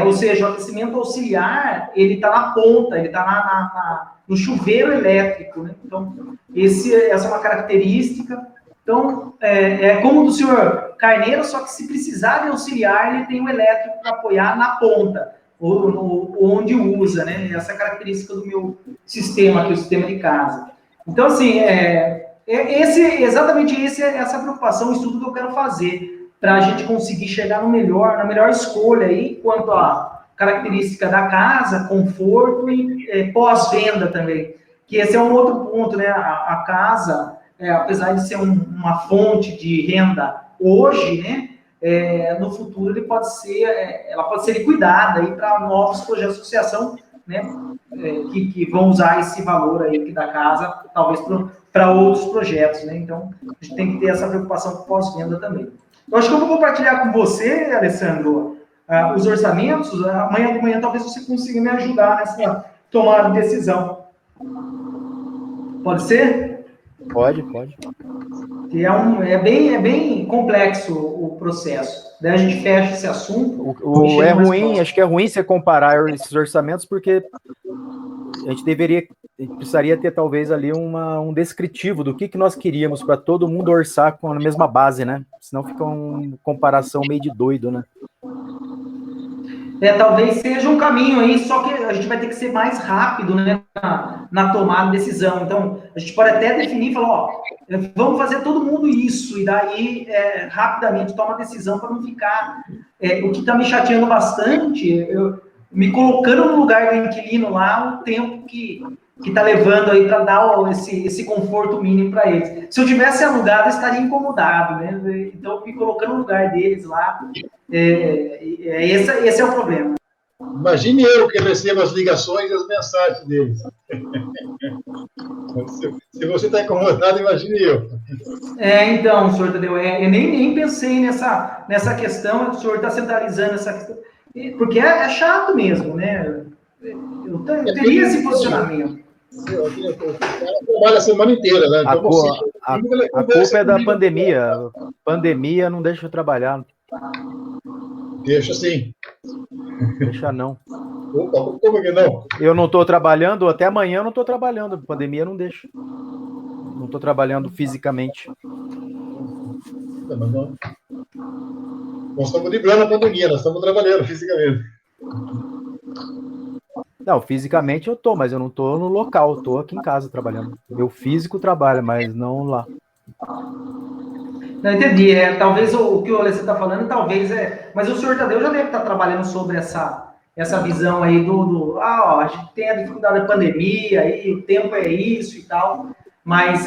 Ou seja, o aquecimento auxiliar, ele está na ponta, ele está no chuveiro elétrico, né? Então, essa é uma característica. Então, é como do senhor Carneiro, só que se precisar de auxiliar, ele tem um elétrico para apoiar na ponta, ou onde usa, né? Essa é a característica do meu sistema aqui, o sistema de casa. Então, assim, exatamente essa preocupação, o estudo que eu quero fazer, para a gente conseguir chegar na melhor escolha aí, quanto à característica da casa, conforto e pós-venda também. Que esse é um outro ponto, né? A casa, apesar de ser uma fonte de renda hoje, né? No futuro ela pode ser cuidada aí para novos projetos de associação, né? Que vão usar esse valor aí da casa, talvez para outros projetos, né? Então, a gente tem que ter essa preocupação com pós-venda também. Eu acho que eu vou compartilhar com você, Alessandro, os orçamentos. Amanhã de manhã talvez você consiga me ajudar nessa tomada de decisão. Pode ser? Pode. Que é bem complexo o processo. Daí a gente fecha esse assunto. É ruim, acho que é ruim você comparar esses orçamentos, porque a gente precisaria ter talvez ali um descritivo do que nós queríamos para todo mundo orçar com a mesma base, né? Senão fica uma comparação meio de doido, né? Talvez seja um caminho aí, só que a gente vai ter que ser mais rápido, né, na tomada de decisão. Então, a gente pode até definir e falar, vamos fazer todo mundo isso, e daí, rapidamente, toma a decisão para não ficar... o que está me chateando bastante, me colocando no lugar do inquilino lá, o tempo que está levando aí para dar esse conforto mínimo para eles. Se eu tivesse alugado, eu estaria incomodado, né? Então, me colocando no lugar deles lá, esse é o problema. Imagine eu que recebo as ligações e as mensagens deles. Se você está incomodado, imagine eu. Então, senhor Tadeu, eu nem pensei nessa questão, o senhor está centralizando essa questão, porque é chato mesmo, né? Eu teria esse posicionamento. Eu trabalho a semana inteira, né? Então, a culpa é da pandemia. A pandemia não deixa eu trabalhar. Deixa sim. Deixa não. Opa, como que não? Eu não estou trabalhando, até amanhã eu não estou trabalhando. A pandemia não deixa. Não estou trabalhando fisicamente. Nós estamos driblando a pandemia, nós estamos trabalhando fisicamente. Não, fisicamente eu estou, mas eu não estou no local, eu estou aqui em casa trabalhando. Meu físico trabalha, mas não lá. Não entendi. Talvez o que o Alessandro está falando, talvez mas o senhor Tadeu já deve estar trabalhando sobre essa visão aí a gente tem a dificuldade da pandemia, aí o tempo é isso e tal, mas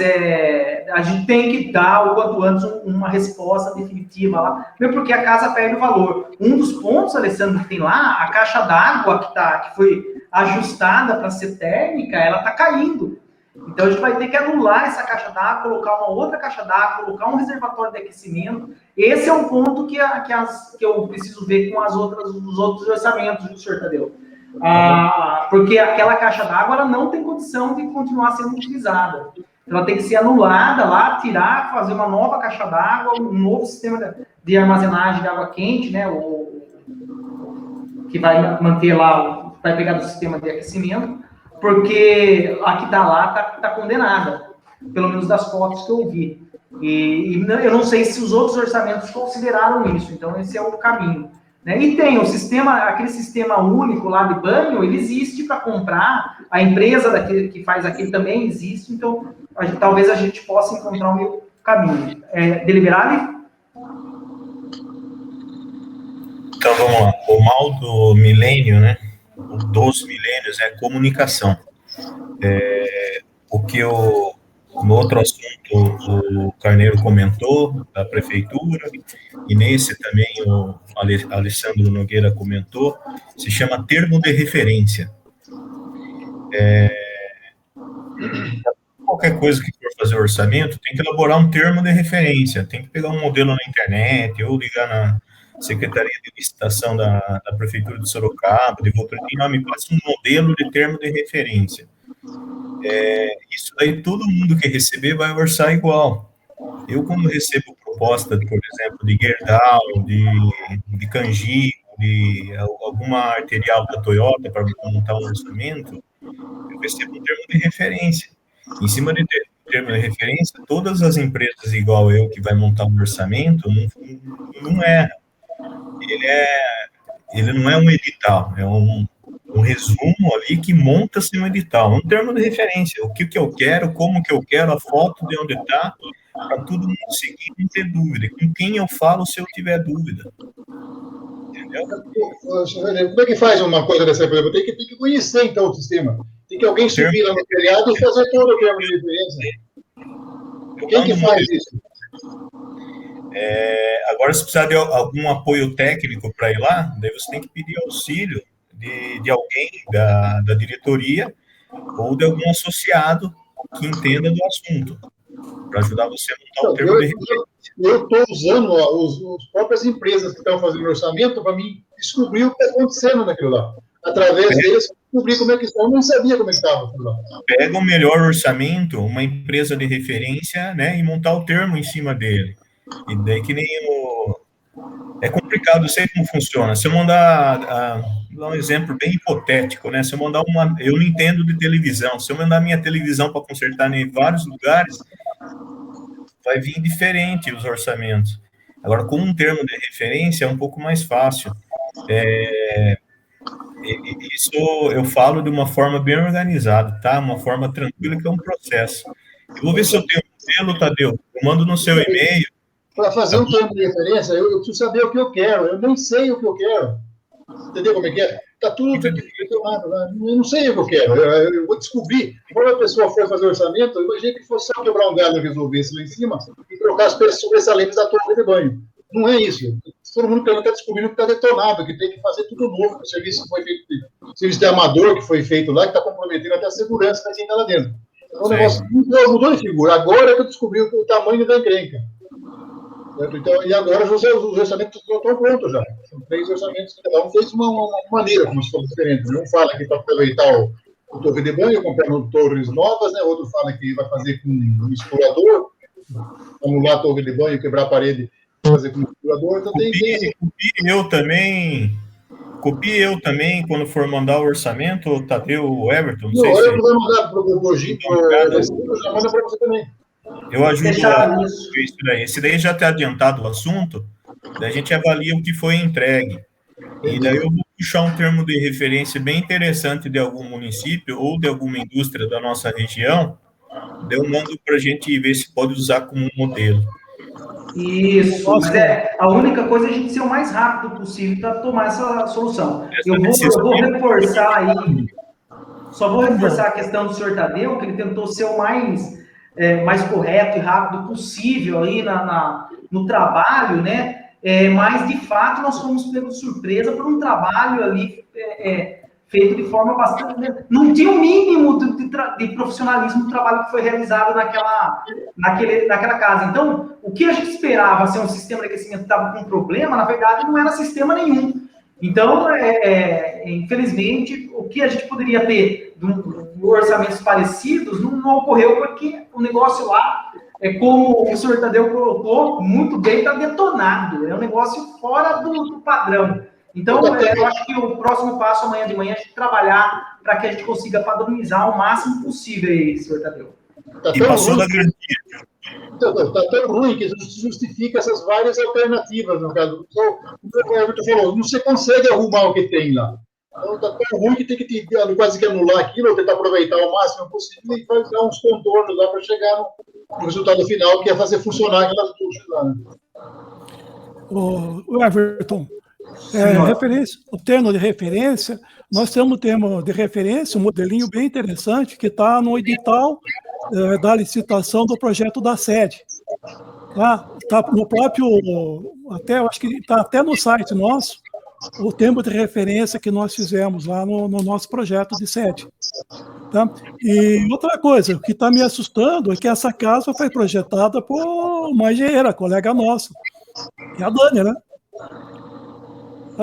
a gente tem que dar o quanto antes uma resposta definitiva lá, mesmo porque a casa perde o valor. Um dos pontos, Alessandro, que tem lá, a caixa d'água que foi ajustada para ser térmica, ela está caindo. Então, a gente vai ter que anular essa caixa d'água, colocar uma outra caixa d'água, colocar um reservatório de aquecimento. Esse é um ponto que eu preciso ver com os outros orçamentos, senhor Tadeu. Porque aquela caixa d'água ela não tem condição de continuar sendo utilizada. Ela tem que ser anulada lá, tirar, fazer uma nova caixa d'água, um novo sistema de armazenagem de água quente, né? Que vai manter lá, vai pegar do sistema de aquecimento. porque a que está lá tá condenada, pelo menos das fotos que eu vi. E eu não sei se os outros orçamentos consideraram isso, então esse é o caminho. Né? E tem o sistema, aquele sistema único lá de banho, ele existe para comprar, a empresa daquele que faz aquele também existe, então talvez a gente possa encontrar um meio caminho. Deliberado? Então vamos lá. O mal do milênio, né? O dos milênios é comunicação. O que no outro assunto o Carneiro comentou, da prefeitura, e nesse também o Alessandro Nogueira comentou, se chama termo de referência. Qualquer coisa que for fazer orçamento, tem que elaborar um termo de referência, tem que pegar um modelo na internet, ou ligar na Secretaria de Licitação da Prefeitura de Sorocaba, de Votorantim, me passa um modelo de termo de referência. Isso aí todo mundo que receber vai orçar igual. Eu, quando recebo proposta, por exemplo, de Gerdau, de Canjico, de alguma arterial da Toyota para montar um orçamento, eu recebo um termo de referência. Em cima de termo de referência, todas as empresas igual eu que vai montar um orçamento não erra. Ele não é um edital, é um resumo ali que monta-se um edital, um termo de referência, o que eu quero, como que eu quero, a foto de onde está, para todo mundo seguir e não ter dúvida. Com quem eu falo se eu tiver dúvida. Entendeu? Como é que faz uma coisa dessa? Tem que conhecer, então, o sistema. Tem que alguém subir lá no telhado e fazer todo o termo de referência. Quem que faz isso? Agora, se precisar de algum apoio técnico para ir lá, daí você tem que pedir auxílio de alguém da diretoria ou de algum associado que entenda do assunto, para ajudar você a montar o termo de referência. Eu estou usando as próprias empresas que estão fazendo orçamento para mim descobrir o que está acontecendo naquilo lá. Através deles, descobrir como é que está. Eu não sabia como é que estava aquilo lá. Pega o melhor orçamento, uma empresa de referência, né, e montar o termo em cima dele. E daí que nem é complicado, eu sei como funciona. Se eu mandar, vou dar um exemplo bem hipotético, né? Se eu mandar eu não entendo de televisão. Se eu mandar minha televisão para consertar em vários lugares, vai vir diferente os orçamentos. Agora, com um termo de referência, é um pouco mais fácil. Isso eu falo de uma forma bem organizada, tá? Uma forma tranquila, que é um processo. Eu vou ver se eu tenho um modelo, Tadeu. Eu mando no seu e-mail. Para fazer um termo de referência, eu preciso saber o que eu quero. Eu nem sei o que eu quero. Entendeu como é que é? Está tudo determinado lá. Eu não sei o que eu quero. Eu vou descobrir. Quando a pessoa for fazer orçamento, eu imaginei que fosse só quebrar um galho e resolver isso lá em cima e trocar as peças sobressalentes da torre de banho. Não é isso. Todo mundo está descobrindo que está detonado, que tem que fazer tudo novo. O serviço que foi feito, o serviço de amador que foi feito lá, que está comprometendo até a segurança da gente lá dentro. Então, o negócio mudou de figura. Agora que eu descobri o tamanho da encrenca. Então, e agora os orçamentos estão prontos já. São 3 orçamentos, cada um fez uma maneira, como se fosse diferente. Um fala que para aproveitar o torre de banho, comprando torres novas, né? Outro fala que vai fazer com um explorador, anular a torre de banho, quebrar a parede, fazer com um explorador. Então, Copie eu também, quando for mandar o orçamento, o Tadeu, o Everton, não sei se... Eu vou mandar para o Gojinho, já manda para você também. Eu ajudo a isso daí. Esse daí já está adiantado o assunto, daí a gente avalia o que foi entregue. E daí eu vou puxar um termo de referência bem interessante de algum município ou de alguma indústria da nossa região, daí eu mando para a gente ver se pode usar como um modelo. Isso, mas a única coisa é a gente ser o mais rápido possível para tomar essa solução. Eu vou reforçar aí, só vou reforçar a questão do senhor Tadeu, que ele tentou ser o mais correto e rápido possível aí no trabalho, né? Mas, de fato, nós fomos pegos de surpresa por um trabalho ali feito de forma bastante... Não tinha o mínimo de profissionalismo do trabalho que foi realizado naquela casa. Então, o que a gente esperava ser um sistema de aquecimento que estava com problema, na verdade, não era sistema nenhum. Então, infelizmente, o que a gente poderia ter de orçamentos parecidos não ocorreu, porque o negócio lá, como o senhor Tadeu colocou muito bem, está detonado. É um negócio fora do padrão. Então, eu acho que o próximo passo amanhã de manhã é a gente trabalhar para que a gente consiga padronizar o máximo possível aí, senhor Tadeu. E passou da garantia. Está tão ruim que justifica essas várias alternativas, no caso. O Everton falou, não se consegue arrumar o que tem lá. Então está tão ruim que tem que quase que anular aquilo, ou tentar aproveitar o máximo possível e fazer uns contornos lá para chegar no resultado final, que é fazer funcionar aquelas duchas lá. Né? O Everton, o termo de referência, nós temos um termo de referência, um modelinho bem interessante, que está no edital da licitação do projeto da sede. Tá no próprio, eu acho que está até no site nosso, o termo de referência que nós fizemos lá no nosso projeto de sede. Tá? E outra coisa, o que está me assustando é que essa casa foi projetada por uma engenheira, colega nossa, que é a Dani, né?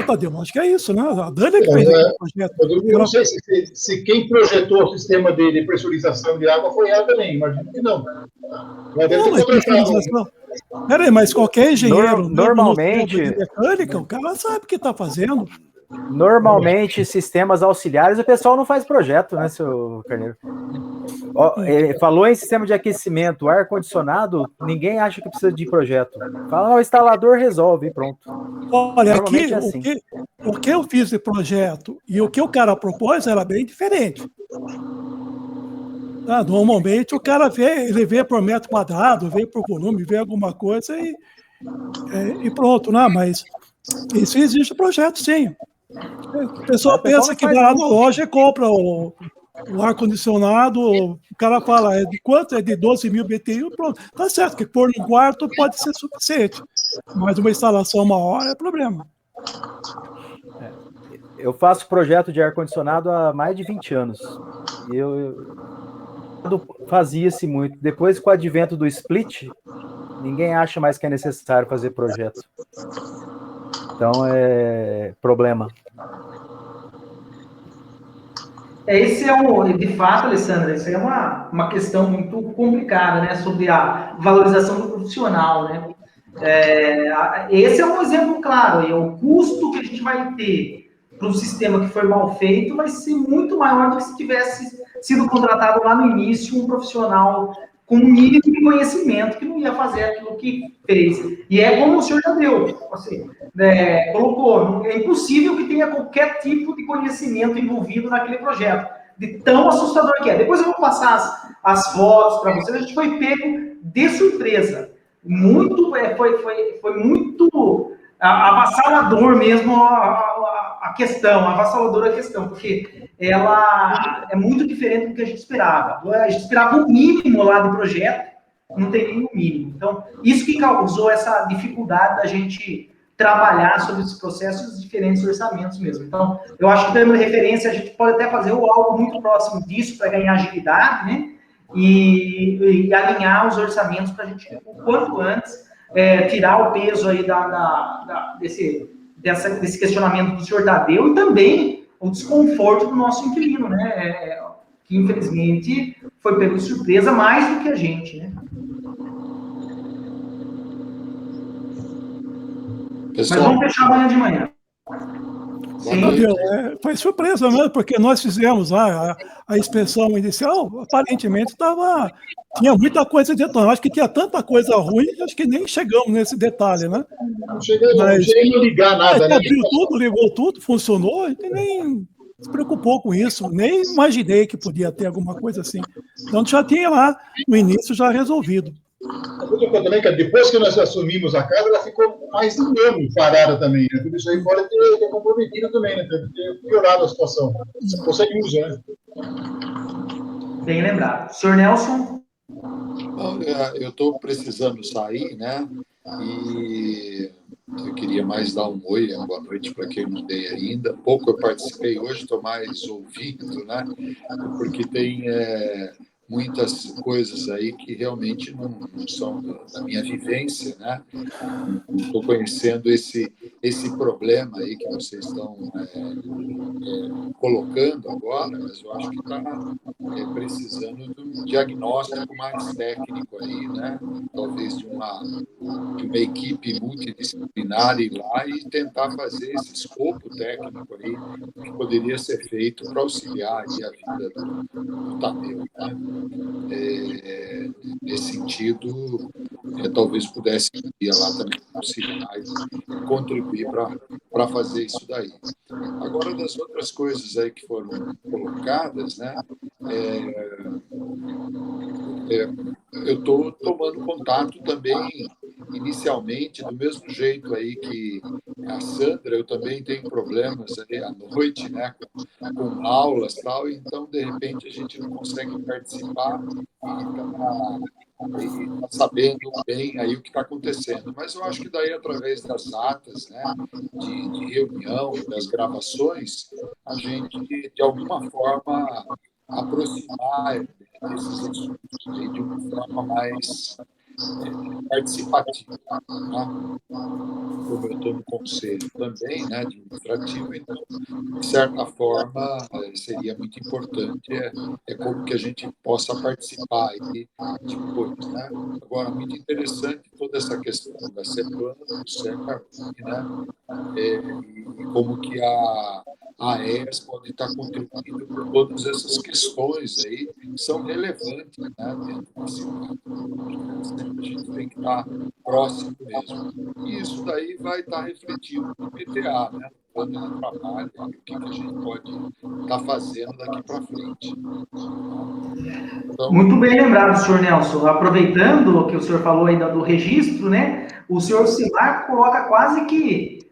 Tadeu, acho que é isso, né? A Dani que fez aquele projeto. Eu não sei se quem projetou o sistema de pressurização de água foi ela também, imagino que não. Peraí, mas qualquer engenheiro normalmente de mecânica, o cara sabe o que está fazendo. Normalmente, sistemas auxiliares, o pessoal não faz projeto, né, seu Carneiro? Falou em sistema de aquecimento, ar-condicionado, ninguém acha que precisa de projeto. Fala, o instalador resolve, pronto. Olha, aqui, assim. o que eu fiz de projeto e o que o cara propôs era bem diferente. Normalmente o cara vê por metro quadrado, vê por volume, vê alguma coisa e pronto, né? Mas isso existe projeto, sim. O pessoal pensa que vai lá na loja e compra o ar-condicionado, o cara fala, de quanto? É de 12 mil BTU, pronto. Tá certo, que pôr no quarto pode ser suficiente, mas uma instalação uma hora é problema. Eu faço projeto de ar-condicionado há mais de 20 anos. E fazia-se muito. Depois, com o advento do split, ninguém acha mais que é necessário fazer projeto. Então, é problema. Esse de fato, Alessandra, isso é uma questão muito complicada, né, sobre a valorização do profissional, né? Esse é um exemplo claro, o custo que a gente vai ter para um sistema que foi mal feito vai ser muito maior do que se tivesse sido contratado lá no início um profissional com um mínimo de conhecimento que não ia fazer aquilo que fez. E é como o senhor já deu, assim, colocou, é impossível que tenha qualquer tipo de conhecimento envolvido naquele projeto, de tão assustador que é. Depois eu vou passar as fotos para vocês, a gente foi pego de surpresa. Foi muito avassalador mesmo a questão, avassaladora a questão, porque ela é muito diferente do que a gente esperava. A gente esperava o mínimo lá de projeto, não tem nem o mínimo. Então, isso que causou essa dificuldade da gente trabalhar sobre esses processos e os diferentes orçamentos mesmo. Então, eu acho que, em termos de referência, a gente pode até fazer algo muito próximo disso para ganhar agilidade, né? E alinhar os orçamentos para a gente, o quanto antes, tirar o peso aí desse questionamento do senhor Tadeu e também o desconforto do nosso inquilino, né? Que, infelizmente, foi pego de surpresa mais do que a gente, né? Pessoal, mas vamos fechar amanhã de manhã. Sim. Foi surpresa mesmo, porque nós fizemos a inspeção inicial, aparentemente tinha muita coisa dentro. Eu acho que tinha tanta coisa ruim, acho que nem chegamos nesse detalhe, né? Não cheguei a ligar nada, né? Abriu tudo, ligou tudo, funcionou, a gente nem se preocupou com isso, nem imaginei que podia ter alguma coisa assim. Então já tinha lá, no início, já resolvido. Também, que depois que nós assumimos a casa, ela ficou mais de um ano parada também, né? Tudo isso aí pode ter comprometido também, né? Deve ter piorado a situação. Você que usa, né? Bem lembrado. Senhor Nelson? Eu estou precisando sair, né? E eu queria mais dar um oi, uma boa noite para quem não tem ainda. Pouco eu participei hoje, estou mais ouvindo, né? Porque tem muitas coisas aí que realmente não são da minha vivência, né? Estou conhecendo esse problema aí que vocês estão colocando agora, mas eu acho que está precisando de um diagnóstico mais técnico aí, né? Talvez de uma equipe multidisciplinar ir lá e tentar fazer esse escopo técnico aí que poderia ser feito para auxiliar aí a vida do Tadeu, né? Nesse sentido, talvez pudesse ir lá também auxiliar e contribuir para fazer isso daí. Agora, das outras coisas aí que foram colocadas, né? Eu estou tomando contato também, inicialmente, do mesmo jeito aí que a Sandra, eu também tenho problemas aí à noite, né, com aulas e tal, então, de repente, a gente não consegue participar e está sabendo bem aí o que está acontecendo. Mas eu acho que daí, através das atas, né, de reunião, das gravações, a gente, de alguma forma, aproximar desses assuntos aí de uma forma mais participativa, tá? Como eu estou no conselho também, né, administrativo, então, de certa forma, seria muito importante como que a gente possa participar aí depois, né? Agora, muito interessante toda essa questão da CEPLAN, do CEPA, né? E como que a AES pode estar contribuindo por todas essas questões aí que são relevantes, né, dentro da cidade. A gente tem que estar próximo mesmo. E isso daí vai estar refletido no PTA, né? Plano de trabalho, o que a gente pode estar fazendo daqui para frente. Então, muito bem lembrado, senhor Nelson. Aproveitando o que o senhor falou aí do registro, né? O senhor Simar coloca quase que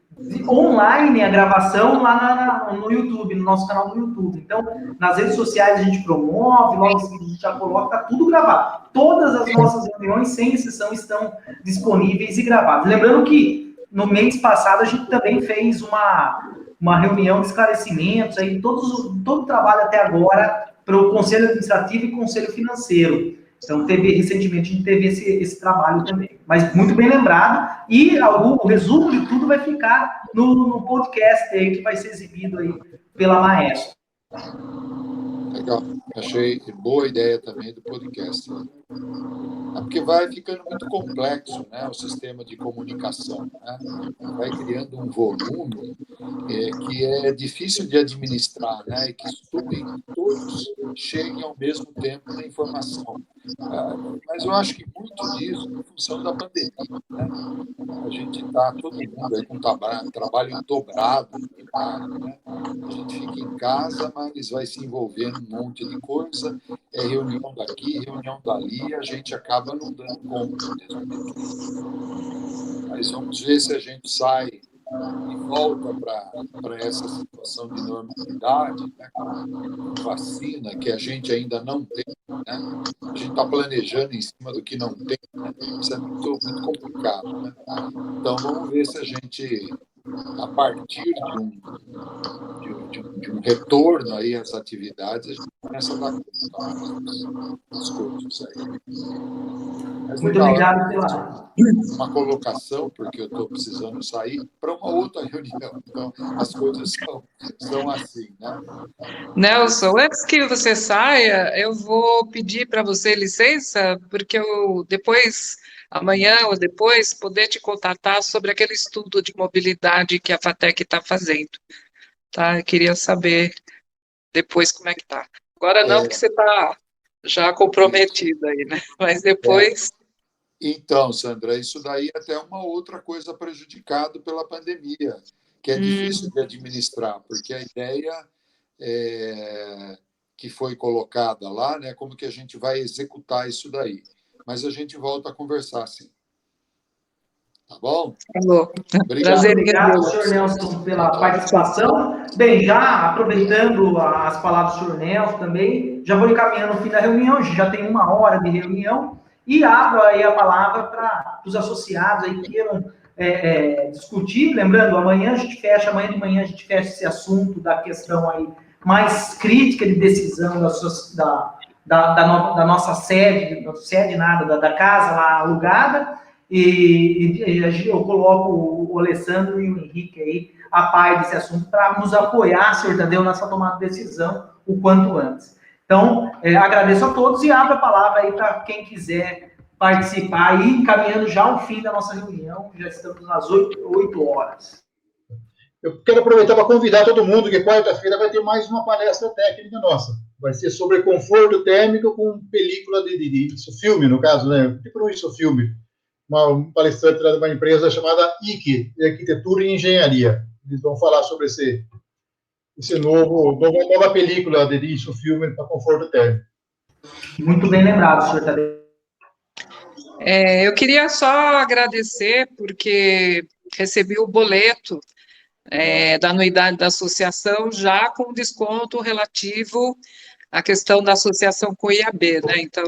online a gravação lá no YouTube, no nosso canal do YouTube. Então, nas redes sociais a gente promove, logo em seguida a gente já coloca, tá tudo gravado. Todas as nossas reuniões, sem exceção, estão disponíveis e gravadas. Lembrando que no mês passado a gente também fez uma reunião de esclarecimentos, aí todo o trabalho até agora para o Conselho Administrativo e Conselho Financeiro. Então, recentemente, a gente teve esse trabalho também. Mas muito bem lembrado. E o resumo de tudo vai ficar no podcast aí, que vai ser exibido aí pela Maestro. Legal. Achei boa ideia também do podcast. Porque vai ficando muito complexo, né, o sistema de comunicação, né? Vai criando um volume que é difícil de administrar, né, e que todos cheguem ao mesmo tempo na informação. Mas eu acho que muito disso é em função da pandemia, né? A gente está, todo mundo aí com trabalho dobrado, né? A gente fica em casa, mas vai se envolvendo um monte de coisa, reunião daqui, reunião dali, e a gente acaba não dando conta mesmo. Mas vamos ver se a gente sai e volta para essa situação de normalidade, né, com vacina, que a gente ainda não tem, né? A gente está planejando em cima do que não tem, né? Isso é muito complicado, né? Então, vamos ver se a gente, a partir de um retorno aí às atividades, a gente começa a dar conta das coisas aí. Mas muito legal, obrigado pela... uma colocação, porque eu estou precisando sair para uma outra reunião. Então, as coisas são assim, né? Nelson, antes que você saia, eu vou pedir para você licença, porque eu depois, amanhã ou depois, poder te contatar sobre aquele estudo de mobilidade que a FATEC está fazendo. Tá? Eu queria saber depois como é que está. Agora não, porque você está já comprometido aí, né? Mas depois... Então, Sandra, isso daí é até uma outra coisa prejudicada pela pandemia, que é difícil de administrar, porque a ideia que foi colocada lá, né, como que a gente vai executar isso daí. Mas a gente volta a conversar, sim. Tá bom? Alô. Obrigado. Obrigado, senhor Nelson, pela participação. Bem, já aproveitando as palavras do senhor Nelson também, já vou encaminhando o fim da reunião, a gente já tem 1 hora de reunião, e abro aí a palavra para os associados aí que queiram discutir. Lembrando, amanhã de manhã a gente fecha esse assunto da questão aí mais crítica de decisão da nossa sede, da casa lá alugada, e eu coloco o Alessandro e o Henrique aí a par desse assunto para nos apoiar, senhor Tadeu, nessa tomada de decisão o quanto antes. Então, agradeço a todos e abro a palavra aí para quem quiser participar e encaminhando já o fim da nossa reunião, já estamos nas 8 horas. Eu quero aproveitar para convidar todo mundo que quarta-feira vai ter mais uma palestra técnica nossa. Vai ser sobre conforto térmico com película de filme, no caso, né? Tipo isso, filme. Um palestrante de uma empresa chamada IC, de Arquitetura e Engenharia. Eles vão falar sobre esse nova película de isso, filme para conforto térmico. Muito bem lembrado, senhor Tadeu. Eu queria só agradecer, porque recebi o boleto da anuidade da associação, já com desconto relativo à questão da associação com o IAB, né? Então,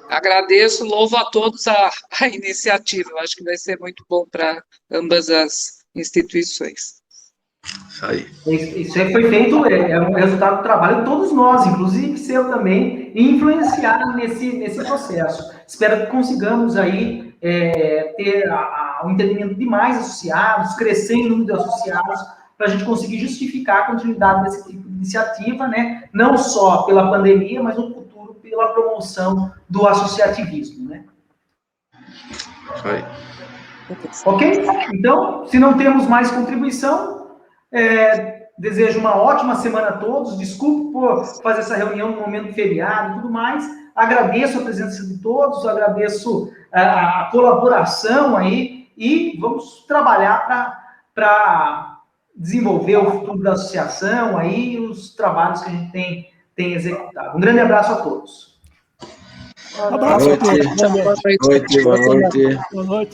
agradeço, louvo a todos a iniciativa. Eu acho que vai ser muito bom para ambas as instituições. Isso aí. Isso aí foi feito, é um resultado do trabalho de todos nós, inclusive seu também, e influenciar nesse processo. Espero que consigamos aí ter um entendimento de mais associados, crescer em número de associados, para a gente conseguir justificar a continuidade desse tipo de iniciativa, né? Não só pela pandemia, mas no futuro pela promoção do associativismo, né? Isso aí. Ok? Então, se não temos mais contribuição, desejo uma ótima semana a todos. Desculpe por fazer essa reunião no momento de feriado e tudo mais. Agradeço a presença de todos, agradeço a colaboração aí e vamos trabalhar para desenvolver o futuro da associação aí, os trabalhos que a gente tem executado. Um grande abraço a todos. Um abraço a todos. Boa noite. Boa noite.